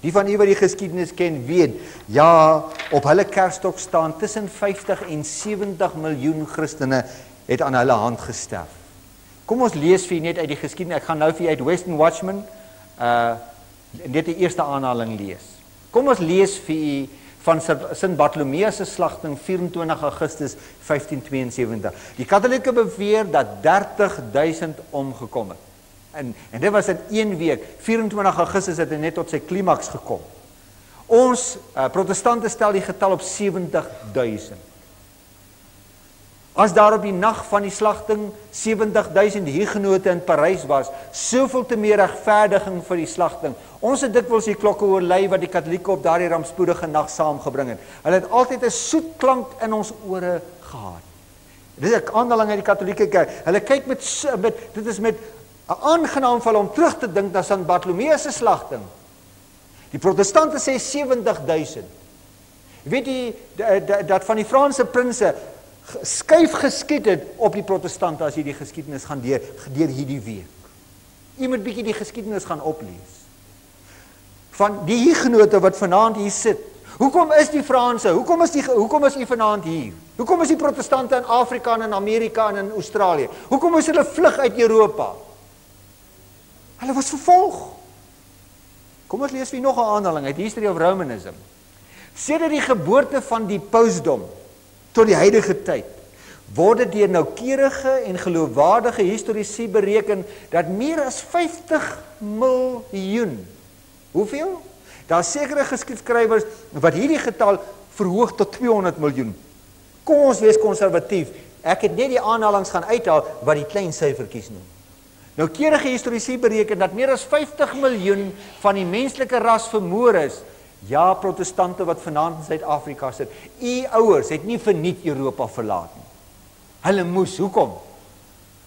Die van u wat die geskiedenis ken, weet, ja, op hulle kerkstok staan tussen 50 en 70 miljoen Christene het aan hulle hand gesterf. Kom ons lees vir u net uit die geskiedenis. Ek gaan nou vir u uit Western Watchman net die eerste aanhaling lees. Kom ons lees vir u van Sint Bartolomeus se slagting 24 Augustus 1572. Die Katolieke beweer dat 30.000 omgekom het. En dit was in 1 week, 24 Augustus het hy net tot sy klimaks gekom. Ons protestante stel die getal op 70.000. As daar op die nag van die slagting 70.000 hugenote in Parys was, soveel te meer regverdiging vir die slagting. Ons het dikwels die klokke oorlei wat die Katolieke op daardie rampspoedige nag saamgebring het. Hulle het altyd 'n soet klank in ons ore gehad. Dit is 'n aanhaling uit die Katolieke Kerk. Hulle kyk dit is met 'n aangenaam val om terug te dink na Sint Bartolomeus se slagting. Die protestante sê 70.000. Weet jy dat van die Franse prinse skuif geskiet het op die protestante as jy die geskiedenis gaan deur hierdie week. Jy moet bietjie die geskiedenis gaan oplees. Van die hugenote wat vanaand hier sit. Hoekom is die Franse? Hoekom is u vanaand hier? Hoekom is die protestante in Afrika en in Amerika en in Australië? Hoekom is hulle vlug uit Europa? Hulle was vervolg. Kom ons lees vir nog 'n aanhaling uit History of Romanism. Sedert die geboorte van die pausdom tot die huidige tyd, word dit deur noukeurige en geloofwaardige historiese bereken dat meer as 50 miljoen. Hoeveel? Daar is sekere geskiedskrywers wat hierdie getal verhoog tot 200 miljoen. Kom ons wees konservatief. Ek het net die aanhalings gaan uithaal wat die klein syfertjies noem. Noukeurige historiese bereken dat meer as 50 miljoen van die menslike ras vermoor is. Ja, protestante wat vanaand in Suid-Afrika sit. U ouers het nie verniet Europa verlaat nie. Hulle moes, hoekom?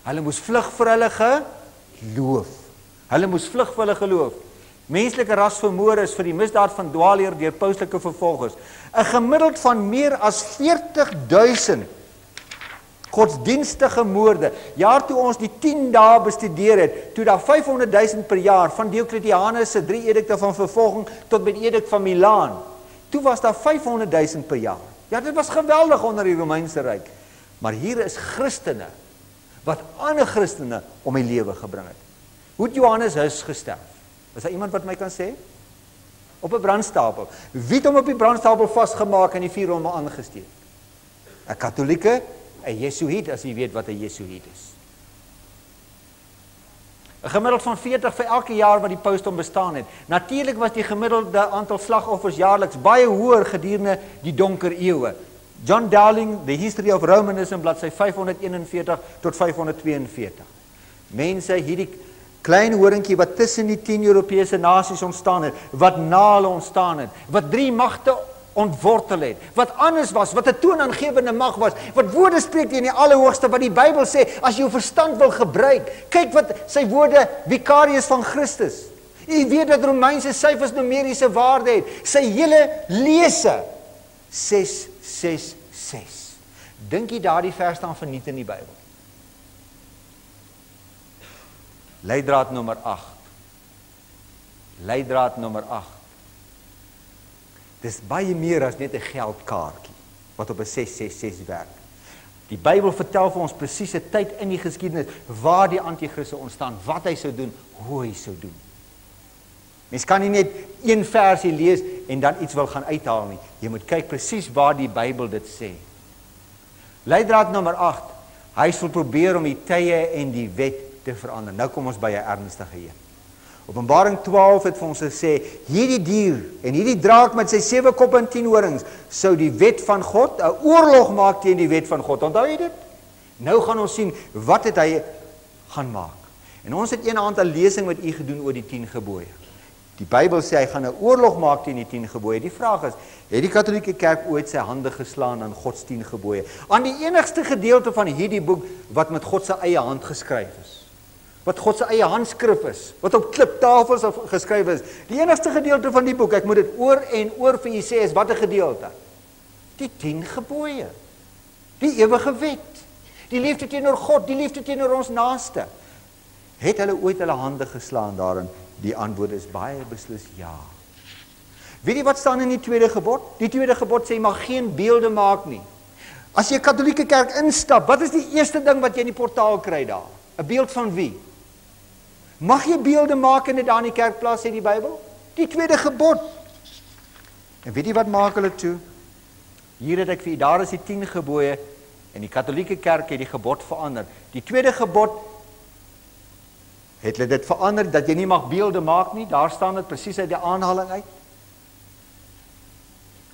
Hulle moes vlug vir hulle geloof. Hulle moes vlug vir hulle geloof. Menslike ras vermoor is vir die misdaad van dwaalleer deur pauslike vervolgers. 'n Gemiddeld van meer as 40.000 godsdienstige moorde. Jaar toe ons die 10 dae bestudeer het, toe daar 500.000 per jaar van Diocletianus se 3 edikte van vervolging tot by die edikt van Milaan. Toe was daar 500.000 per jaar. Ja, dit was geweldig onder die Romeinse Ryk. Maar hier is Christene wat ander Christene om die lewe gebring het. Hoe het Johannes Hus gesterf? Is daar iemand wat my kan sê? Op 'n brandstapel. Wie het hom op die brandstapel vasgemaak en die vuur hom aangesteek? 'n Katolieke, 'n Jesuïet, as jy weet wat 'n Jesuïet is. 'n Gemiddeld van 40 vir elke jaar wat die pausdom bestaan het. Natuurlik was die gemiddelde aantal slagoffers jaarliks baie hoër gedurende die donker eeue. John Dowling, The History of Romanism, bladsy 541 tot 542. Mense, hierdie klein horingkie wat tussen die 10 Europese nasies ontstaan het, wat na hulle ontstaan het, wat 3 magte ontwortel het, wat anders was, wat 'n toonaangewende mag was, wat woorde spreek teen die Allerhoogste, wat die Bybel sê, as jy jou verstand wil gebruik, kyk wat sy woorde, vicarius van Christus. U weet dat Romeinse syfers numeriese waarde het, sy hele lese, 666. Dink jy daardie vers staan verniet in die Bybel? Leidraad nommer 8. Leidraad nommer 8. Dis baie meer as net 'n geldkaartjie wat op 'n 666 werk. Die Bybel vertel vir ons presiese tyd in die geskiedenis waar die anti-kris sou ontstaan, wat hy sou doen, hoe hy sou doen. Mens kan nie net een versie lees en dan iets wil gaan uithaal nie. Jy moet kyk presies waar die Bybel dit sê. Leidraad nommer 8. Hy sal probeer om die tye en die wet te verander. Nou kom ons by 'n ernstige een. Openbaring 12 het vir ons gesê, hierdie dier en hierdie draak met sy 7 koppe en 10 horings sou die wet van God, 'n oorlog maak teen die wet van God. Onthou jy dit? Nou gaan ons sien wat het hy gaan maak. En ons het een aantal lesing met u gedoen oor die 10 gebooie. Die Bybel sê hy gaan 'n oorlog maak teen die 10 gebooie. Die vraag is, het die Katolieke Kerk ooit sy hande geslaan aan Gods 10 gebooie? Aan die enigste gedeelte van hierdie boek wat met God se eie hand geskryf is. Wat God se eie handskrif is, wat op kliptafels geskryf is. Die enigste gedeelte van die boek, ek moet dit oor en oor vir u sê, is wat 'n gedeelte? Die 10 gebooie. Die ewige wet. Die liefde teenoor God, die liefde teenoor ons naaste. Het hulle ooit hulle hande geslaan daarin? Die antwoord is baie beslis ja. Weet jy wat staan in die tweede gebod? Die tweede gebod sê, jy mag geen beelde maak nie. As jy 'n Katolieke Kerk instap, wat is die eerste ding wat jy in die portaal kry daar? 'n Beeld van wie? Mag jy beelde maak en dit daar in die kerk plaas, sê die Bybel? Die tweede gebod. En weet jy wat maak hulle toe? Hier het ek vir jy, daar is die 10 gebooie, en die Katolieke Kerk het die gebod verander. Die tweede gebod, het hulle dit verander, dat jy nie mag beelde maak nie, daar staan dit presies uit die aanhaling uit.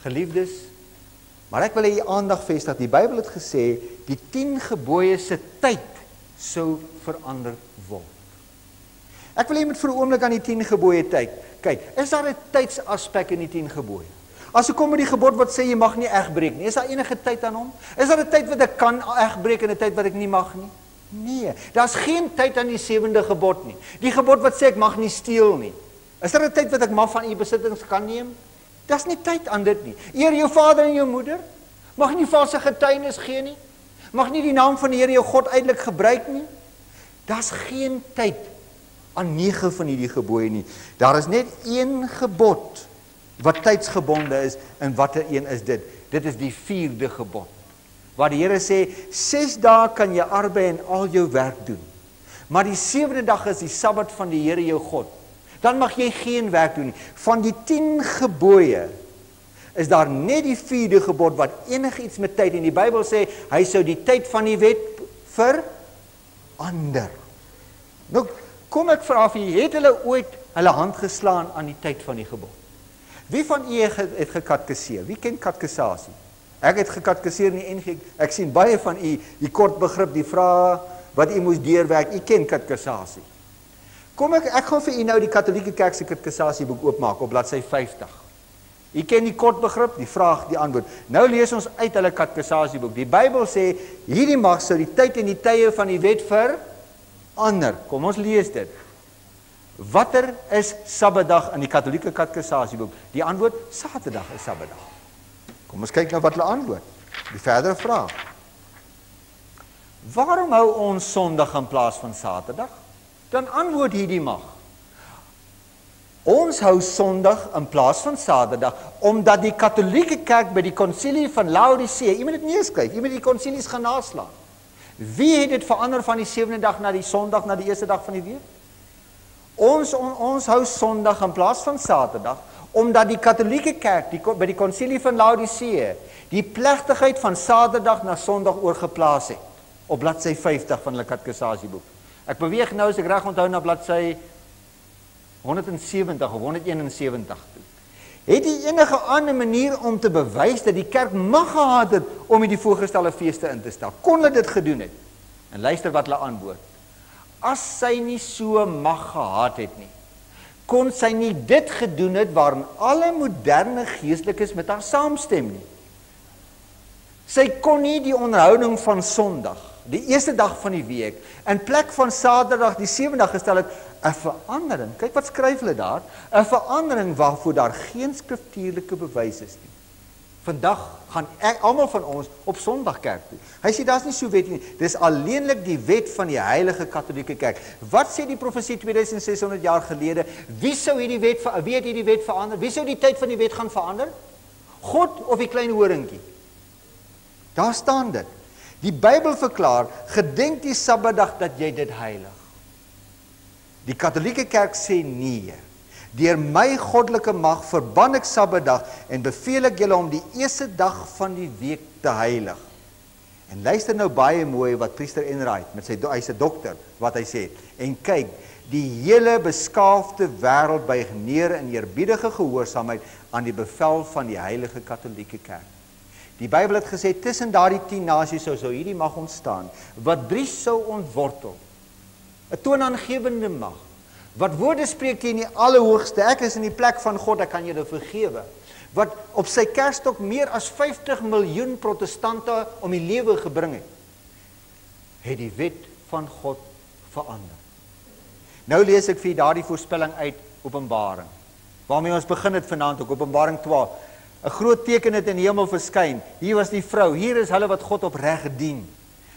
Geliefdes, maar ek wil hê jy aandag vestig, die Bybel het gesê, die 10 gebooie se tyd sou verander word. Ek wil hê jy moet vir 'n oomblik aan die 10 gebooie kyk, is daar 'n tydsaspek in die 10 gebooie? As ek kom met die gebod wat sê jy mag nie egbreek nie, is daar enige tyd aan hom? Is daar 'n tyd wat ek kan egbreek en 'n tyd wat ek nie mag nie? Nee, daar's geen tyd aan die 7de gebod nie. Die gebod wat sê ek mag nie steel nie. Is daar 'n tyd wat ek mag van u besittings kan neem? Daar's nie tyd aan dit nie. Eer jou vader en jou moeder. Mag nie valse getuienis gee nie. Mag nie die naam van die Here jou God uitelik gebruik nie. Daar's geen tyd aan 9 van hierdie gebooie nie. Daar is net een gebod wat tydsgebonde is, en watter een is dit? Dit is die 4de gebod. Waar die Here sê, 6 dae kan jy arbei en al jou werk doen. Maar die 7de dag is die Sabbat van die Here jou God. Dan mag jy geen werk doen nie. Van die 10 gebooie is daar net die 4de gebod wat enigiets met tyd, en die Bybel sê, hy sou die tyd van die wet verander. Nou, kom ek vra vir jy, het hulle ooit hulle hand geslaan aan die tyd van die gebod? Wie van u het gekatkeseer? Wie ken katkesasie? Ek het gekatkeseer in die NG. Ek sien baie van u, die kort begrip, die vrae wat u moes deurwerk. U ken katkesasie. Kom ek gaan vir u nou die Katolieke Kerk se katkesasieboek oopmaak op bladsy 50. U ken die kort begrip, die vraag, die antwoord. Nou lees ons uit hulle katkesasieboek. Die Bybel sê, hierdie mag sou die tyd en die tye van die wet verander. Kom ons lees dit. Watter is Sabbatdag in die Katolieke katkesasieboek? Die antwoord, Saterdag is Sabbatdag. Kom ons kyk nou wat hulle antwoord. Die verdere vraag. Waarom hou ons Sondag in plaas van Saterdag? Dan antwoord hierdie mag. Ons hou Sondag in plaas van Saterdag, omdat die Katolieke Kerk by die konsilie van Laodicea, jy moet dit neerskryf, jy moet die konsilies gaan naslaan. Wie het dit verander van die 7de dag na die Sondag, na die eerste dag van die week? Ons hou Sondag in plaas van Saterdag, omdat die Katolieke Kerk by die konsilie van Laodicea die plegtigheid van Saterdag na Sondag oorgeplaas het, op bladsy 50 van hulle katkesasieboek. Ek beweeg nou, as ek reg onthou, na bladsy 170 of 171 toe. Het die enige ander manier om te bewys dat die kerk mag gehad het om die voorgestelde feeste in te stel? Kon hulle dit gedoen het? En luister wat hulle antwoord. As sy nie so mag gehad het nie, kon sy nie dit gedoen het waarin alle moderne geestelikes met haar saamstem nie. Sy kon nie die onderhouding van Sondag, die eerste dag van die week, in plek van Saterdag, die 7de dag gestel het, 'n verandering, kyk wat skryf hulle daar, 'n verandering waarvoor daar geen skriftuurlike bewys is nie. Vandag gaan almal van ons op Sondag kerk toe. Hy sê daar's nie so wet nie, dis alleenlik die wet van die Heilige Katolieke Kerk. Wat sê die profesie 2600 jaar gelede? Wie het hierdie wet verander? Wie sou die tyd van die wet gaan verander? God of die klein horingkie? Daar staan dit. Die Bybel verklaar, gedenk die Sabbatdag dat jy dit heilig. Die Katolieke Kerk sê nee. Deur my goddelike mag verban ek Sabbatdag en beveel ek julle om die eerste dag van die week te heilig. En luister nou baie mooi wat priester Enright, hy's 'n dokter, wat hy sê. En kyk, die hele beskaafde wêreld buig neer in eerbiedige gehoorsaamheid aan die bevel van die Heilige Katolieke Kerk. Die Bybel het gesê, tussen daardie 10 nasies sou hierdie mag ontstaan, wat Dries sou ontwortel. 'n toonaangewende mag, wat woorde spreek teen die Allerhoogste, ek is in die plek van God, ek kan julle vergewe, wat op sy kerststok meer as 50 miljoen protestante om die lewe gebring het die wet van God verander. Nou lees ek vir daardie voorspelling uit Openbaring, waarmee ons begin het vanaand ook, Openbaring 12, 'n groot teken het in die hemel verskyn, hier was die vrou, hier is hulle wat God opreg dien,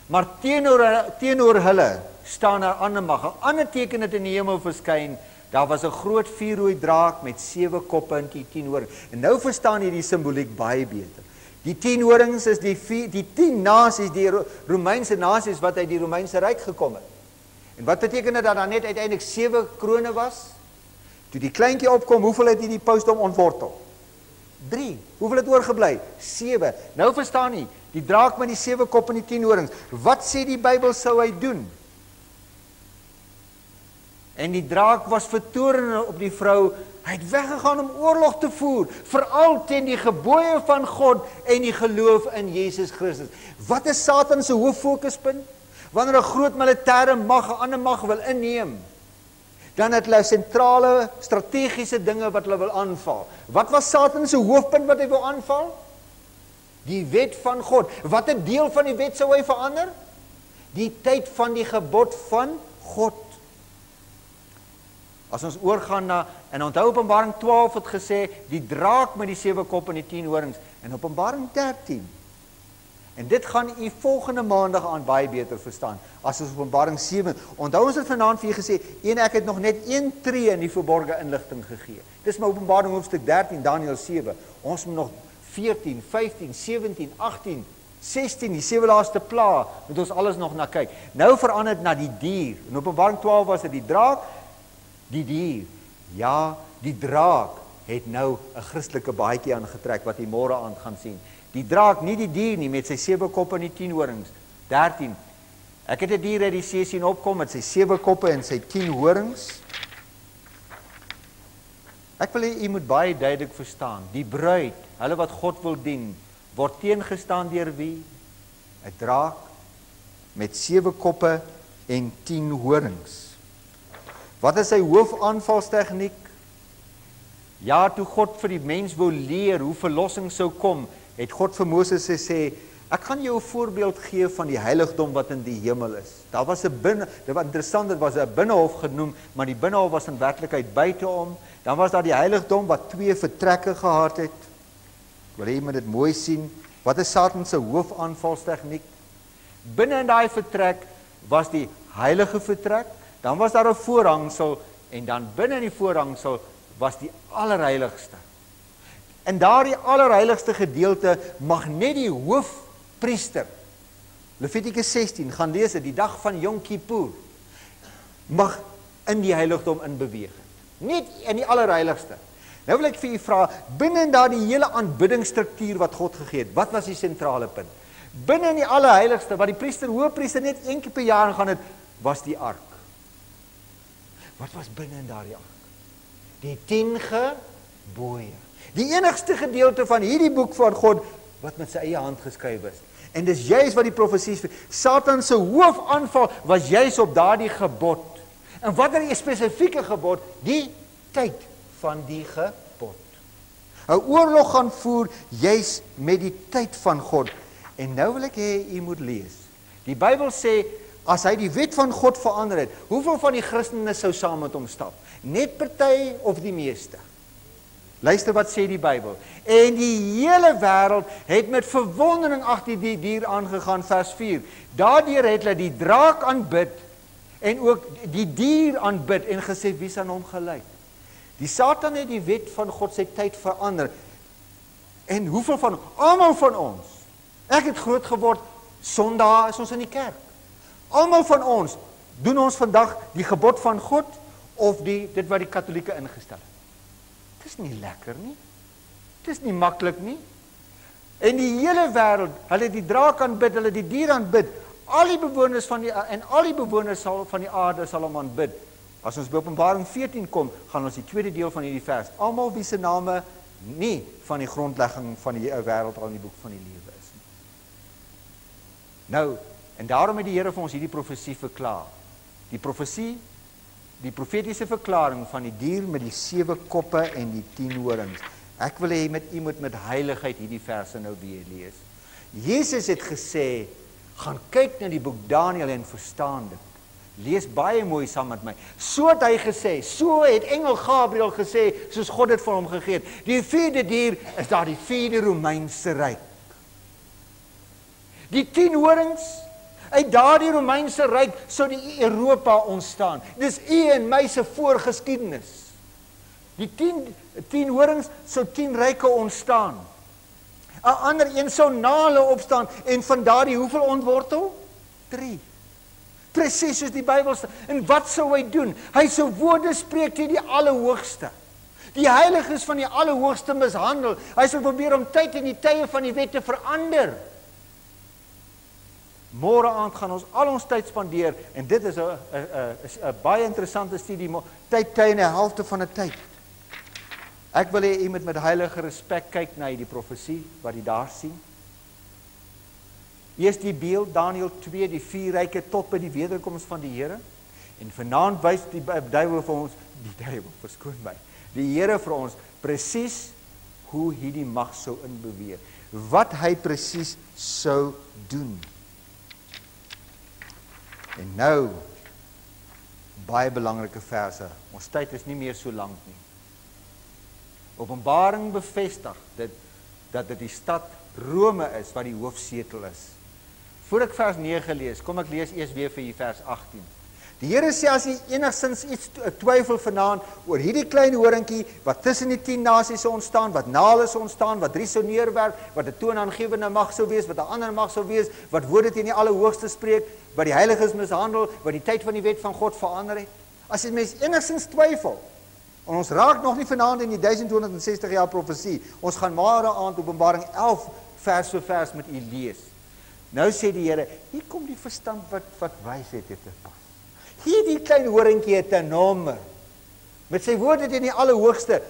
maar teenoor hulle staan 'n ander mag, 'n ander teken het in die hemel verskyn, daar was 'n groot vuurrooi draak met 7 koppe en 10 horings. En nou verstaan jy die simboliek baie beter. Die 10 horings is die 10 nasies, die Romeinse nasies wat uit die Romeinse Ryk gekom het. En wat beteken dit dat daar net uiteindelik 7 krone was? Toe die kleintjie opkom, hoeveel het die pausdom ontwortel? 3. Hoeveel het oorgebly? 7. Nou verstaan jy, die draak met die 7 koppe en die 10 horings. Wat sê die Bybel sou hy doen? En die draak was vertoorn op die vrou, hy het weggegaan om oorlog te voer, veral teen die gebooie van God en die geloof in Jesus Christus. Wat is Satan se hooffokuspunt? Wanneer 'n groot militêre mag 'n ander mag wil inneem, dan het hulle sentrale strategiese dinge wat hulle wil aanval. Wat was Satan se hoofpunt wat hy wil aanval? Die wet van God. Wat 'n deel van die wet sou hy verander? Die tyd van die gebod van God. As ons oorgaan na, en onthou Openbaring 12 het gesê, die draak met die 7 kop en die 10 horings, en Openbaring 13. En dit gaan u volgende maandag aan baie beter verstaan, as ons Openbaring 7, onthou ons het vanaand vir u gesê, ek het nog net 1 tree in die verborge inligting gegee. Dis my Openbaring hoofstuk 13, Daniël 7, ons moet nog 14, 15, 17, 18, 16, die 7 laaste pla, moet ons alles nog na kyk. Nou verander dit na die dier, in Openbaring 12 was dit die draak, die dier, ja, die draak het nou 'n Christelike baadjie aangetrek wat jy môre aand gaan sien. Die draak, nie die dier nie, met sy 7 koppe en die 10 horings. 13. Ek het 'n dier uit die see sien opkom met sy 7 koppe en sy 10 horings. Ek wil hê u moet baie duidelik verstaan, die bruid, hulle wat God wil dien, word teengestaan deur wie? 'n draak met 7 koppe en 10 horings. Wat is sy hoofaanvalstegniek? Ja, toe God vir die mens wou leer hoe verlossing sou kom, het God vir Moses gesê, ek gaan jou 'n voorbeeld gee van die heiligdom wat in die hemel is. Daar was 'n dit was interessant, dit was 'n binnehof genoem, maar die binnehof was in werklikheid buiteom. Dan was daar die heiligdom wat 2 vertrekke gehad het. Ek wil hê jy moet dit mooi sien. Wat is Satan se hoofaanvalstegniek? Binne in daai vertrek was die heilige vertrek, dan was daar 'n voorhangsel, en dan binne in die voorhangsel was die allerheiligste. In daardie allerheiligste gedeelte mag net die hoofpriester, Levitikus 16, gaan lees dit, die dag van Yom Kippur, mag in die heiligdom inbeweeg. Net in die allerheiligste. Nou wil ek vir u vra, binne in daardie hele aanbiddingsstruktuur wat God gegee het, wat was die sentrale punt? Binne in die allerheiligste, wat die hoofpriester net 1 keer per jaar gaan het, was die ark. Wat was binne in daardie ark? Die 10 gebooie. Die enigste gedeelte van hierdie boek van God, wat met sy eie hand geskryf is. En dis juist wat die profesies, Satan se hoofaanval was juist op daardie gebod. En wat is die spesifieke gebod? Die tyd van die gebod. 'n Oorlog gaan voer juis met die tyd van God. En nou wil ek hê u moet lees. Die Bybel sê, as hy die wet van God verander het, hoeveel van die Christene sou saam met hom stap? Net party of die meeste? Luister wat sê die Bybel. En die hele wêreld het met verwondering agter die dier aangegaan, vers 4. Daardeur het hulle die draak aanbid en ook die dier aanbid en gesê, wie is aan hom gelyk? Die Satan het die wet van God sy tyd verander. En hoeveel van, almal van ons, ek het groot geword, Sondag is ons in die kerk. Almal van ons, doen ons vandag die gebod van God, of dit wat die Katolieke ingestel het. Dit is nie lekker nie. Dit is nie maklik nie. En die hele wêreld, hulle die draak aanbid, hulle die dier aanbid, al die bewoners van die aarde sal hom aanbid. As ons by Openbaring 14 kom, gaan ons die tweede deel van hierdie vers, almal wie se name nie van die grondlegging van die wêreld al in die boek van die lewe is nie. Nou, en daarom het die Here vir ons hierdie profesie verklaar. Die profesie, die profetiese verklaring van die dier met die 7 koppe en die 10 horings. Ek wil hê u moet met heiligheid hierdie verse nou weer lees. Jesus het gesê, gaan kyk na die boek Daniël en verstaan dit. Lees baie mooi saam met my. So het hy gesê, so het engel Gabriël gesê, soos God dit vir hom gegee het. Die 4de dier is daar die 4de Romeinse ryk. Die 10 horings, uit daardie Romeinse ryk sou die Europa ontstaan. Dis u en my se voorgeskiedenis. Die 10 horings sou 10 ryke ontstaan. 'n Ander een sou na hulle opstaan en van daardie hoeveel ontwortel? 3. Presies soos die Bybel sê. En wat sou hy doen? Hy sou woorde spreek teen die Allerhoogste. Die heiliges van die Allerhoogste mishandel. Hy sou probeer om tyd en die tye van die wet te verander. Môre aand gaan ons al ons tyd spandeer, en dit is 'n baie interessante studie, tyd en 'n helfte van 'n tyd. Ek wil hê u moet met heilige respek kyk na die profesie wat u daar sien. Eers die beeld, Daniël 2, die 4 ryke tot by die wederkoms van die Here. En vanaand wys die duiwel vir ons, verskoon my, die Here vir ons presies hoe hierdie mag sou inbeweeg. Wat hy presies sou doen. En nou, baie belangrike verse. Ons tyd is nie meer so lank nie. Openbaring bevestig dat dit die stad Rome is wat die hoofsetel is. Voor ek vers 9 lees, kom ek lees eers weer vir u vers 18. Die Here sê, as jy enigstens iets twyfel vanaand oor hierdie klein horingkie wat tussen die 10 nasies sou ontstaan, wat na hulle sou ontstaan, wat 3 sou neerwerp, wat 'n toonaangewende mag sou wees, wat 'n ander mag sou wees, wat woorde teen die Allerhoogste spreek, wat die heiliges mishandel, wat die tyd van die wet van God verander het. As jy mens enigstens twyfel, en ons raak nog nie vanaand in die 1260 jaar profesie, ons gaan môre aand Openbaring 11 vers vir vers met u lees. Nou sê die Here, hier kom die verstand wat wysheid het te pas. Hierdie klein horingkie het 'n nommer, met sy woorde teen die Allerhoogste,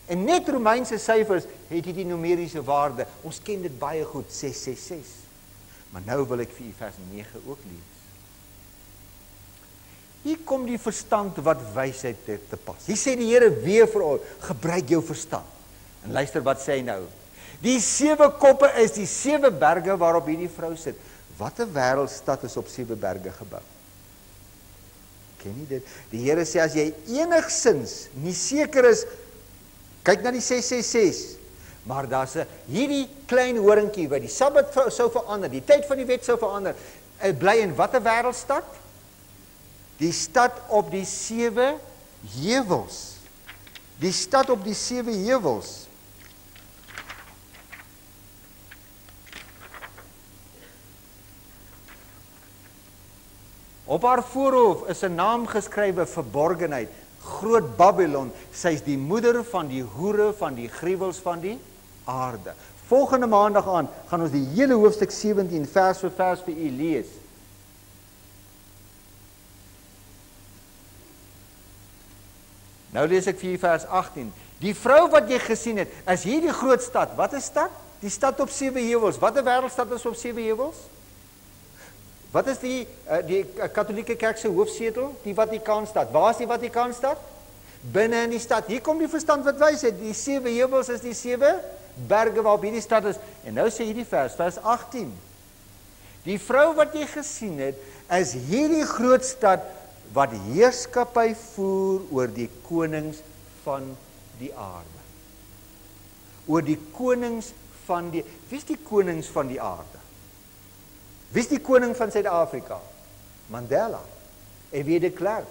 en net Romeinse syfers het die numeriese waarde. Ons ken dit baie goed, 666. Maar nou wil ek vir u vers 9 ook lees. Hier kom die verstand wat wysheid het te pas. Hier sê die Here weer vir ons, gebruik jou verstand. En luister wat sê hy nou. Die 7 koppe is die 7 berge waarop hierdie vrou sit. Wat 'n wêreldstad is op 7 berge gebou? Ken jy dit? Die Here sê, as jy enigsins nie seker is, kyk na die 666, maar daar's hierdie klein horingkie wat die Sabbat sou verander, die tyd van die wet sou verander, bly in wat 'n wêreldstad? Die stad op die 7 heuwels. Die stad op die 7 heuwels. Op haar voorhoof is 'n naam geskrywe, verborgenheid, Groot Babylon. Sy is die moeder van die hoere, van die gruwels van die aarde. Volgende maandag aan gaan ons die hele hoofstuk 17 vers vir vers vir u lees. Nou lees ek vir u vers 18. Die vrou wat jy gesien het, is hierdie groot stad. Wat is stad? Die stad op 7 heuwels. Wat 'n wêreldstad is op 7 heuwels? Wat is die Katolieke Kerk se hoofsetel? Die Vatikaanstad. Waar is die Vatikaanstad? binne in die stad. Hier kom die verstand wat wysheid. Die 7 heuwels is die 7 berge waarop hierdie stad is. En nou sê hierdie vers 18. Die vrou wat jy gesien het, is hierdie groot stad wat heerskappy voer oor die konings van die aarde. Oor die konings van die... Wie is die konings van die aarde? Wie is die koning van Suid-Afrika? Mandela. W. de Klerk.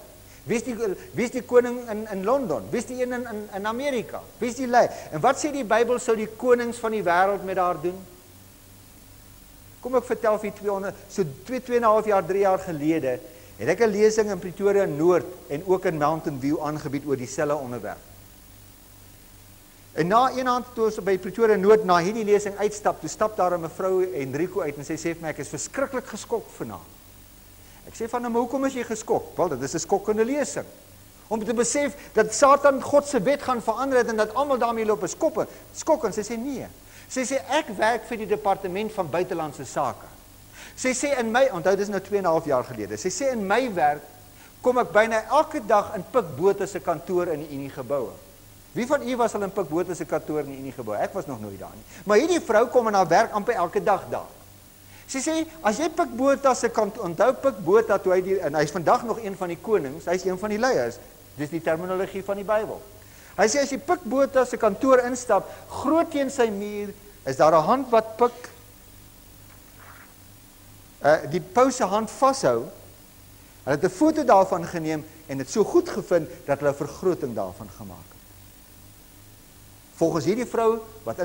Wie is die koning in Londen? Wie is die een in Amerika? Wie is die lei? En wat sê die Bybel sou die konings van die wêreld met haar doen? Kom ek vertel vir 2,5 jaar, 3 jaar gelede, het ek 'n lesing in Pretoria Noord en ook in Mountain View aangebied oor dieselfde onderwerp. En na een aand toe ons by Pretoria Noord na hierdie lesing uitstap, toe stap daar 'n mevrou Enrico uit en sy sê vir my, ek is verskriklik geskok vanaand. Ek sê van hom, hoekom is jy geskok? Wel, dit is 'n skokkende lesing. Om te besef dat Satan God se wet gaan verander het en dat almal daarmee loop is skok. En sy sê nee. Sy sê ek werk vir die departement van buitelandse sake. Sy sê in my, onthou dis nou 2,5 jaar gelede. Sy sê in my werk kom ek byna elke dag in Pik Botha se kantoor in die Unie geboue. Wie van u was al in Pik Botha se kantoor in die Unie geboue? Ek was nog nooit daar nie. Maar hierdie vrou kom in haar werk amper elke dag daar. Sy sê, as jy Pik Botha se kantoor, onthou Pik Botha toe en hy's vandag nog een van die konings, hy's een van die leiers. Dis die terminologie van die Bybel. Hy sê as jy Pik Botha se kantoor instap, groot teen sy muur is daar 'n hand wat Pik die paus se hand vashou. Hulle het 'n foto daarvan geneem en dit so goed gevind dat hulle 'n vergroting daarvan gemaak het. Volgens hierdie vrou wat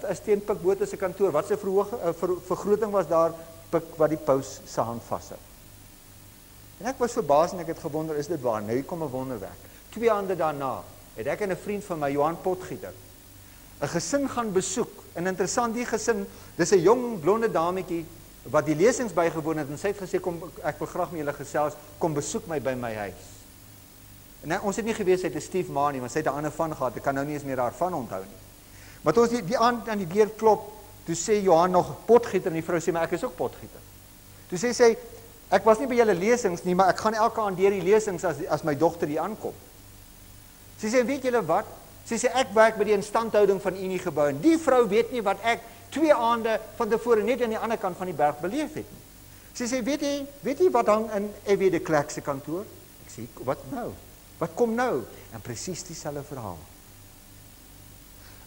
is teen Pik Botha se kantoor, wat se vergroting was daar wat die paus se hand vashou. En ek was verbaas en ek het gewonder, is dit waar? Nou hier kom 'n wonderwerk. 2 aande daarna het ek en 'n vriend van my, Johan Potgieter, 'n gesin gaan besoek. En interessant, die gesin, dis 'n jong blonde dametjie wat die lesings bygewoon het en sy het gesê, kom, ek wil graag met julle gesels, kom besoek my by my huis. En ons het nie geweet sy het 'n stiefma nie, want sy het 'n ander van gehad. Ek kan nou nie eens meer daarvan onthou nie. Maar toe ons die aand aan die deur klop, toe sê Johan nog Potgieter en die vrou sê, maar ek is ook Potgieter. Toe sê sy, ek was nie by julle lesings nie, maar ek gaan elke aand deur die lesings as my dogter hier aankom. Sy sê, weet julle wat? Sy sê, ek werk by die instandhouding van Unie gebou en die vrou weet nie wat ek 2 aande van tevore net aan die ander kant van die berg beleef het nie. Sy sê, weet jy wat hang in W. de Klerk se kantoor? Ek sê, wat nou? Wat kom nou? En presies dieselfde verhaal.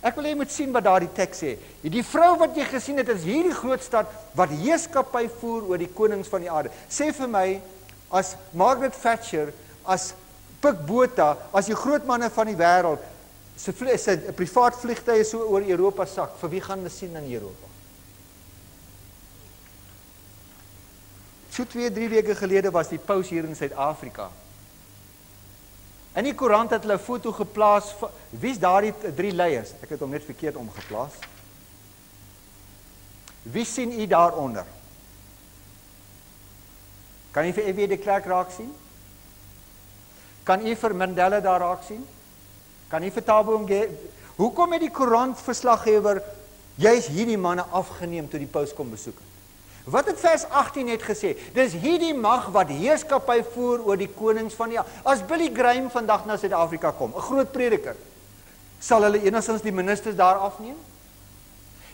Ek wil jy moet sien wat daar die teks sê. Die vrou wat jy gesien het, is hierdie groot stad wat heerskappy voer oor die konings van die aarde. Sê vir my, as Margaret Thatcher, as Pik Botha, as die groot manne van die wêreld, sy privaat vliegtuie so oor Europa sak, vir wie gaan hulle sien in Europa? So 2-3 weke gelede was die paus hier in Suid-Afrika. In die koerant het hulle 'n foto geplaas, wie's daardie 3 leiers? Ek het hom net verkeerd omgeplaas. Wie sien u daaronder? Kan u vir W. de Klerk raak sien? Kan u vir Mandela daar raak sien? Kan u vir Thabo Mbeki? Hoekom het die koerantverslaggewer juis hierdie manne afgeneem toe die paus kom besoek het? Wat het vers 18 net gesê? Dis hierdie mag wat heerskappy voer oor die konings van die aarde. As Billy Graham vandag na Suid-Afrika kom, 'n groot prediker, sal hulle enigstens die ministers daar afneem?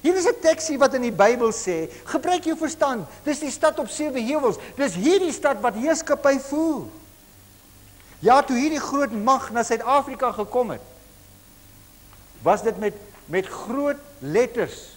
Hier is 'n teksie wat in die Bybel sê, gebruik jou verstand, dis die stad op 7 heuwels, dis hierdie stad wat heerskappy voer. Ja, toe hierdie groot mag na Suid-Afrika gekom het, was dit met groot letters.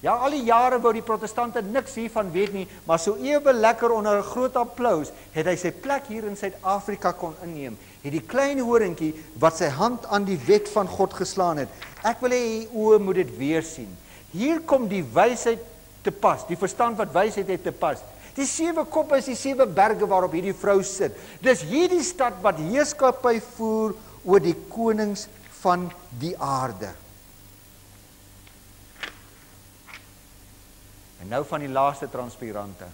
Ja, al die jare wou die protestante niks hiervan weet nie, maar so ewe lekker onder 'n groot applous, het hy sy plek hier in Suid-Afrika kon inneem. Het die klein horingkie wat sy hand aan die wet van God geslaan het. Ek wil hê u oë moet dit weer sien. Hier kom die wysheid te pas, die verstand wat wysheid het te pas. Die 7 koppe is die 7 berge waarop hierdie vrou sit. Dis hierdie stad wat heerskappy voer oor die konings van die aarde. En nou van die laaste transpirante.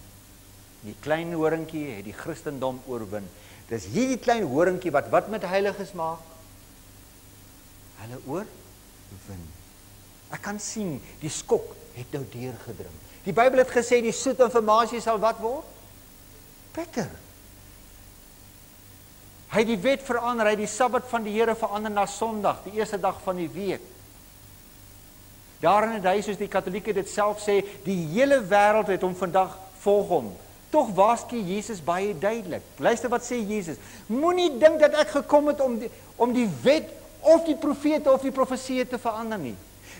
Die klein horingkie het die Christendom oorwin. Dis hierdie klein horingkie wat met heiliges maak? Hulle oorwin. Ek kan sien, die skok het nou deurgedring. Die Bybel het gesê, die soet informasie sal wat word? Bitter. Hy het die wet verander, hy het die Sabbat van die Here verander na Sondag, die eerste dag van die week. Daarin het hy, soos die Katolieke dit self sê, die hele wêreld het hom vandag volg hom. Tog waarsku Jesus baie duidelik. Luister wat sê Jesus. Moenie dink dat ek gekom het om die wet of die profete of die profeseë te verander nie.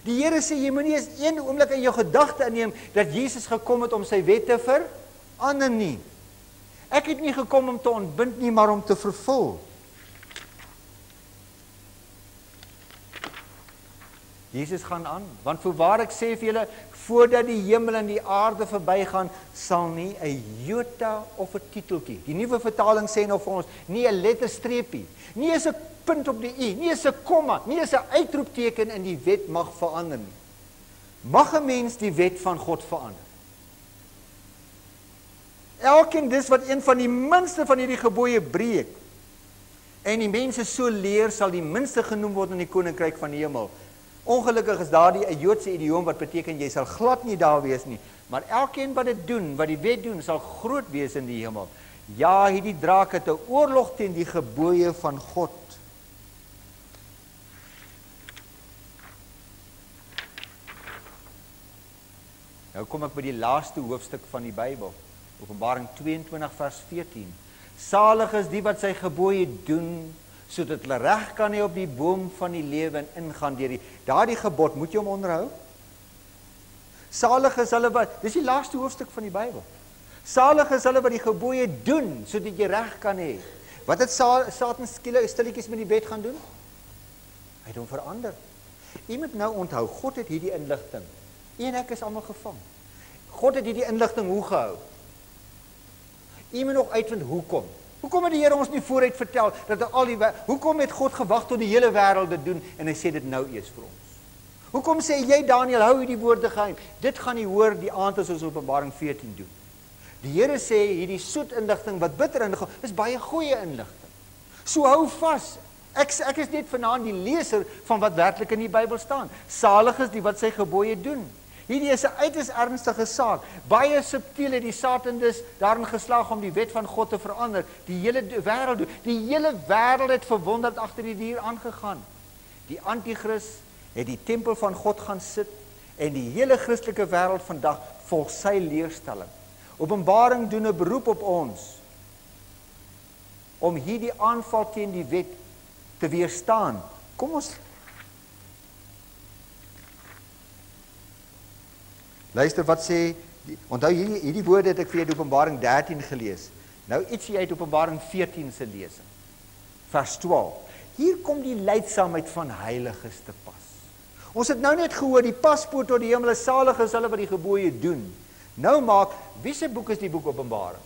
Die Here sê jy moenie eens een oomblik in jou gedagte inneem dat Jesus gekom het om sy wet te verander nie. Ek het nie gekom om te ontbind nie, maar om te vervul. Jesus gaan aan, want voorwaar ek sê vir julle, voordat die hemel en die aarde verbygaan, sal nie 'n jota of 'n titeltjie. Die nuwe vertaling sê nou vir ons, nie 'n letterstreepie, nie eens 'n punt op die i, nie eens 'n komma, nie eens 'n uitroepteken in die wet mag verander nie. Mag 'n mens die wet van God verander? Elkeen dis wat een van die minste van hierdie gebooie breek, en die mense so leer, sal die minste genoem word in die koninkryk van die hemel. Ongelukkig is daardie 'n Joodse idioom wat beteken jy sal glad nie daar wees nie, maar elkeen wat dit doen, wat die wet doen, sal groot wees in die hemel. Ja, hierdie draak het 'n oorlog teen die gebooie van God. Nou kom ek by die laaste hoofstuk van die Bybel, Openbaring 22 vers 14. Salig is die wat sy gebooie doen, sodat hulle reg kan hê op die boom van die lewe en ingaan deur daardie gebod, moet jy hom onderhou? Salig is hulle wat, dis die laaste hoofstuk van die Bybel. Salig is hulle wat die gebooie doen, sodat jy reg kan hê. Wat het Satan stilletjies met die wet gaan doen? Hy het hom verander. Jy moet nou onthou, God het hierdie inligting. En ek is almal gevang. God het hierdie inligting hoe gehou? Jy moet nog uitvind hoekom. Hoekom het die Here ons nie vooruit vertel dat hoekom het God gewag tot die hele wêreld dit doen en hy sê dit nou eers vir ons? Hoekom sê jy Daniël, hou hierdie woorde geheim? Dit gaan nie hoor die aand as ons Openbaring 14 doen. Die Here sê hierdie soet inligting wat bitter inligting is baie goeie inligting. So hou vas. Ek is net vanaand die leser van wat werklik in die Bybel staan. Salig is die wat sy gebooie doen. Hierdie is 'n uiters ernstige saak. Baie subtiel het die Satan dus daarin geslaag om die wet van God te verander. Die hele wêreld het verwonderd agter die dier aangegaan. Die anti-kris het die tempel van God gaan sit en die hele Christelike wêreld vandag volg sy leerstelling. Openbaring doen 'n beroep op ons om hierdie aanval teen die wet te weerstaan. Kom ons luister wat sê, onthou hierdie woorde het ek vir jou in Openbaring 13 gelees. Nou ietsie uit Openbaring 14 se lesing. Vers 12. Hier kom die leidsaamheid van heiliges te pas. Ons het nou net gehoor, die paspoort tot die hemel is salig is hulle wat die gebooie doen. Nou maak, wie se boek is die boek Openbaring?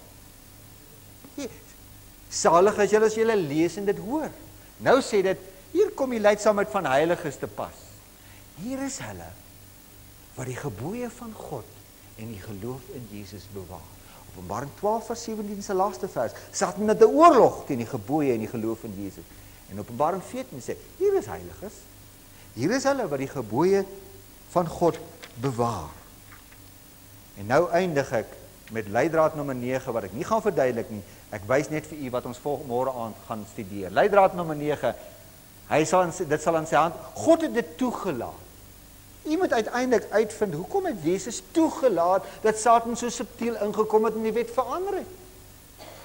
Salig is julle as julle lees en dit hoor. Nou sê dit, hier kom die leidsaamheid van heiliges te pas. Hier is hulle wat die gebooie van God en die geloof in Jesus bewaar. Openbaring 12 vers 17 se laaste vers. Satan het 'n oorlog teen die gebooie en die geloof in Jesus. En Openbaring 14 sê, hier is heiliges. Hier is hulle wat die gebooie van God bewaar. En nou eindig ek met leidraad nommer 9 wat ek nie gaan verduidelik nie. Ek wys net vir u wat ons môre aand gaan studeer. Leidraad nommer 9. Dit sal aan sy hand. God het dit toegelaat. U moet uiteindelik uitvind, hoekom het Jesus toegelaat dat Satan so subtiel ingekom het en die wet verander het?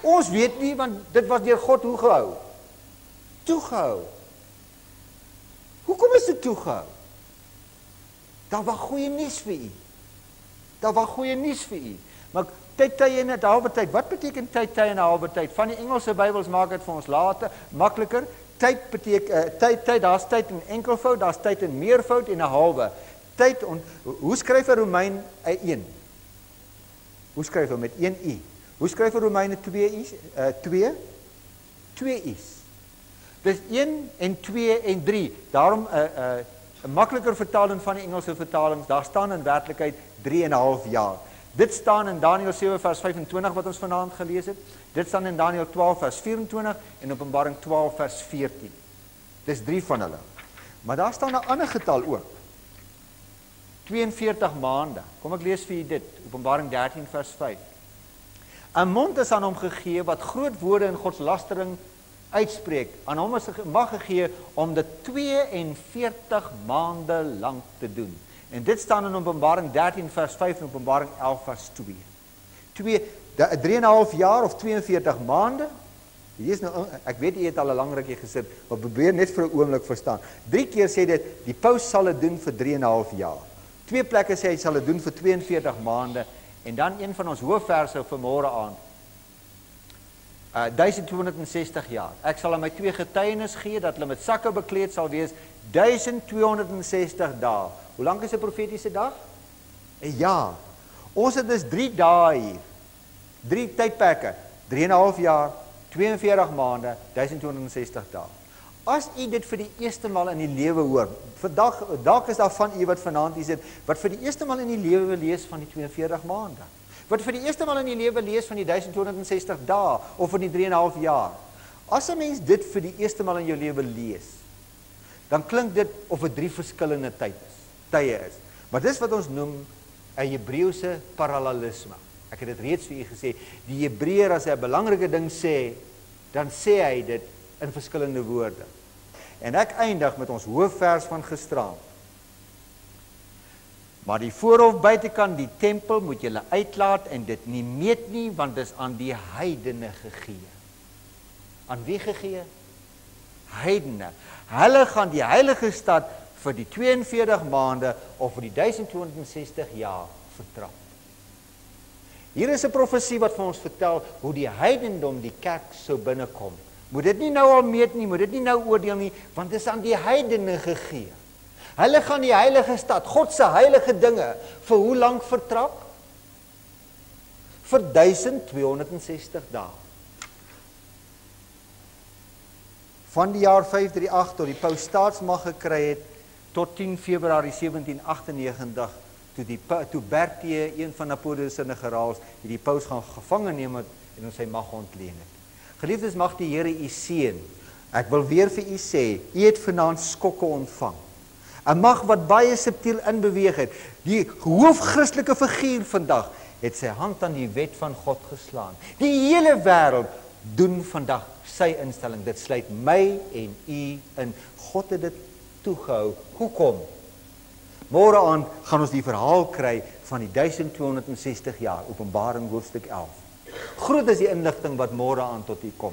Ons weet nie, want dit was deur God hoe gehou? Toegehou. Hoekom is dit toegehou? Daar was goeie nuus vir u. Daar was goeie nuus vir u. Maar tyd en 'n halwe tyd. Wat beteken tyd en 'n halwe tyd? Van die Engelse Bybels maak dit vir ons later makliker. Tyd beteken tyd, daar's tyd in enkelvoud, daar's tyd in meervoud en 'n halwe. Tyd hoe skryf 'n Romein 'n 1? Hoe skryf hy met 1 i? Hoe skryf 'n Romeine 2 i's? 2 i's. Dis 1 en 2 en 3. Daarom 'n makliker vertaling van die Engelse vertalings, daar staan in werklikheid 3 en 'n half jaar. Dit staan in Daniël 7 vers 25 wat ons vanaand gelees het. Dit staan in Daniël 12 vers 24 en Openbaring 12 vers 14. Dis 3 van hulle. Maar daar staan 'n ander getal ook. 42 maande. Kom ek lees vir julle dit. Openbaring 13 vers 5. 'n mond is aan hom gegee wat groot woorde en godslastering uitspreek, aan hom is mag gegee om dit 42 maande lank te doen. En dit staan in Openbaring 13 vers 5 en Openbaring 11 vers 2. 3,5 jaar of 42 maande. Hier is nou, ek weet jy het al 'n lang rukkie gesit, maar probeer net vir 'n oomblik verstaan. 3 keer sê dit, die paus sal dit doen vir 3,5 jaar. 2 plekke sê hy sal dit doen vir 42 maande, en dan een van ons hoofverse vanmôre aan, 1260 jaar. Ek sal aan my 2 getuienis gee, dat hulle met sakke bekleed sal wees, 1260 dae. Hoe lank is 'n profetiese dag? 'n jaar. Ons het dus 3 dae hier, 3 tydperke, 3,5 jaar, 42 maande, 1260 dae. As u dit vir die eerste maal in die lewe hoor, vandag, dalk is daar van u wat vanaand hier sit, wat vir die eerste maal in die lewe wil lees van die 42 maande, wat vir die eerste maal in die lewe lees van die 1260 dae, of van die 3,5 jaar. As 'n mens dit vir die eerste maal in jou lewe lees, dan klink dit of dit 3 verskillende tye is. Maar dis wat ons noem 'n Hebreëse parallelisme. Ek het dit reeds vir u gesê, die Hebreër as hy 'n belangrike ding sê, dan sê hy dit in verskillende woorde. En ek eindig met ons hoofvers van gisterand. Maar die voorhof buitekant die tempel moet julle uitlaat en dit nie meet nie, want dit is aan die heidene gegee. Aan wie gegee? Heidene. Hulle gaan die heilige stad vir die 42 maande of vir die 1260 jaar vertrap. Hier is 'n profesie wat vir ons vertel hoe die heidendom die kerk sou binnekom. Moet dit nie nou al meet nie, moet dit nie nou oordeel nie, want dit is aan die heidene gegee. Hulle gaan die heilige stad, God se heilige dinge, vir hoe lank vertrap? Vir 1260 dae. Van die jaar 538 tot die paus staatsmag gekry het, tot 10 Februarie 1798, toe Berthier, een van Napoleon se generaals, die paus gaan gevange neem het en ons sy mag ontleen het. Geliefdes, mag die Here u seën. Ek wil weer vir u sê, u het vanaand skokke ontvang. 'n Mag wat baie subtiel inbeweeg het. Die hoofchristelike figuur vandag het sy hand aan die wet van God geslaan. Die hele wêreld doen vandag sy instelling. Dit sluit my en u in. God het dit toegehou. Hoekom? Môre aand gaan ons die verhaal kry van die 1260 jaar, Openbaring hoofstuk 11. Groot is die inligting wat môre aand tot u kom.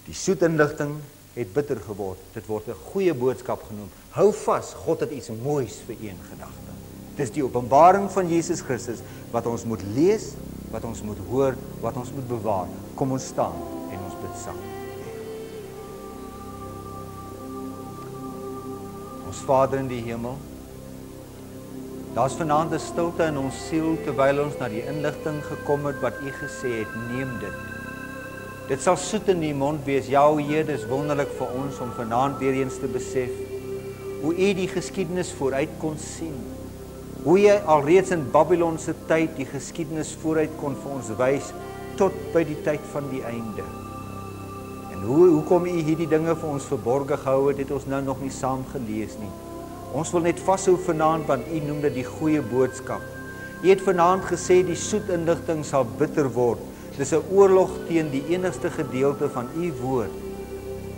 Die soet inligting het bitter geword. Dit word 'n goeie boodskap genoem. Hou vas, God het iets moois vir u in gedagte. Dis die openbaring van Jesus Christus wat ons moet lees, wat ons moet hoor, wat ons moet bewaar. Kom ons staan en ons bid saam. Ons Vader in die hemel, daar's vanaand 'n stilte in ons siel terwyl ons na die inligting gekom het wat u gesê het, neem dit. Dit sal soet in die mond wees. Ja, o Heer, dis wonderlik vir ons om vanaand weer eens te besef hoe u die geskiedenis vooruit kon sien. Hoe jy alreeds in Babylon se tyd die geskiedenis vooruit kon vir ons wys tot by die tyd van die einde. En hoekom u hierdie dinge vir ons verborge gehou het ons nou nog nie saam gelees nie. Ons wil net vashou vanaand want u noem dit die goeie boodskap. U het vanaand gesê die soet inligting sal bitter word. Dis 'n oorlog teen die enigste gedeelte van u woord,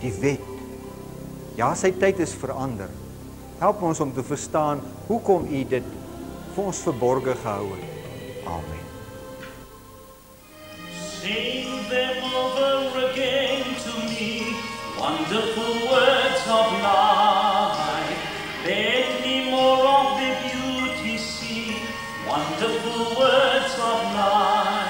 die wet. Ja, sy tyd is verander. Help ons om te verstaan hoekom u dit vir ons verborge gehou het. Amen. Sing them over again to me, wonderful words of life. Let me more of the beauty see, wonderful words of life.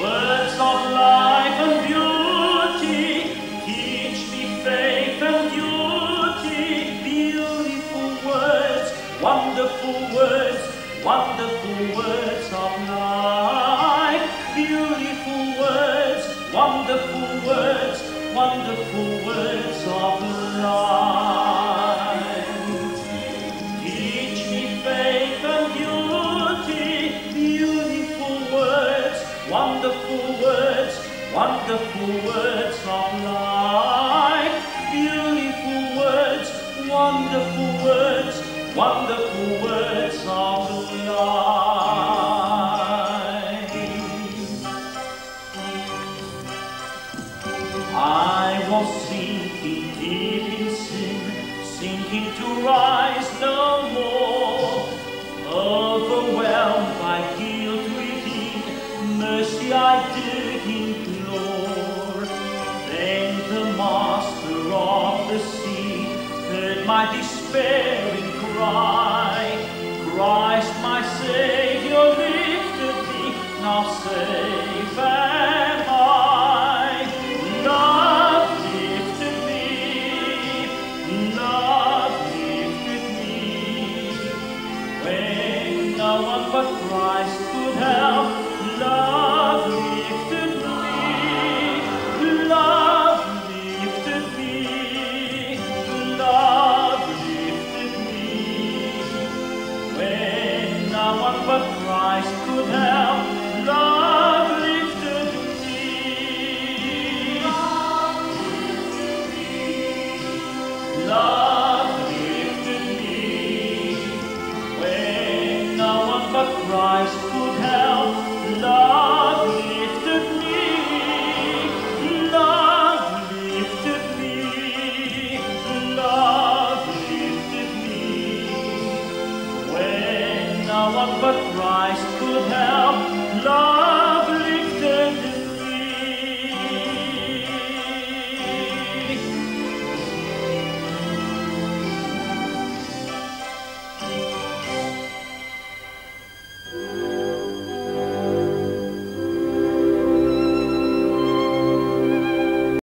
Words of life and beauty, teach me faith and duty. Beautiful words, wonderful words, wonderful words of life. Beautiful words, wonderful words, wonderful words was sinking deep in sin, sinking to rise no more. Overwhelmed by guilt within, mercy I did implore. Then the master of the sea heard my despairing cry. Christ my Saviour lifted me, now safe am I. Love lifted me, love lifted me, when no one but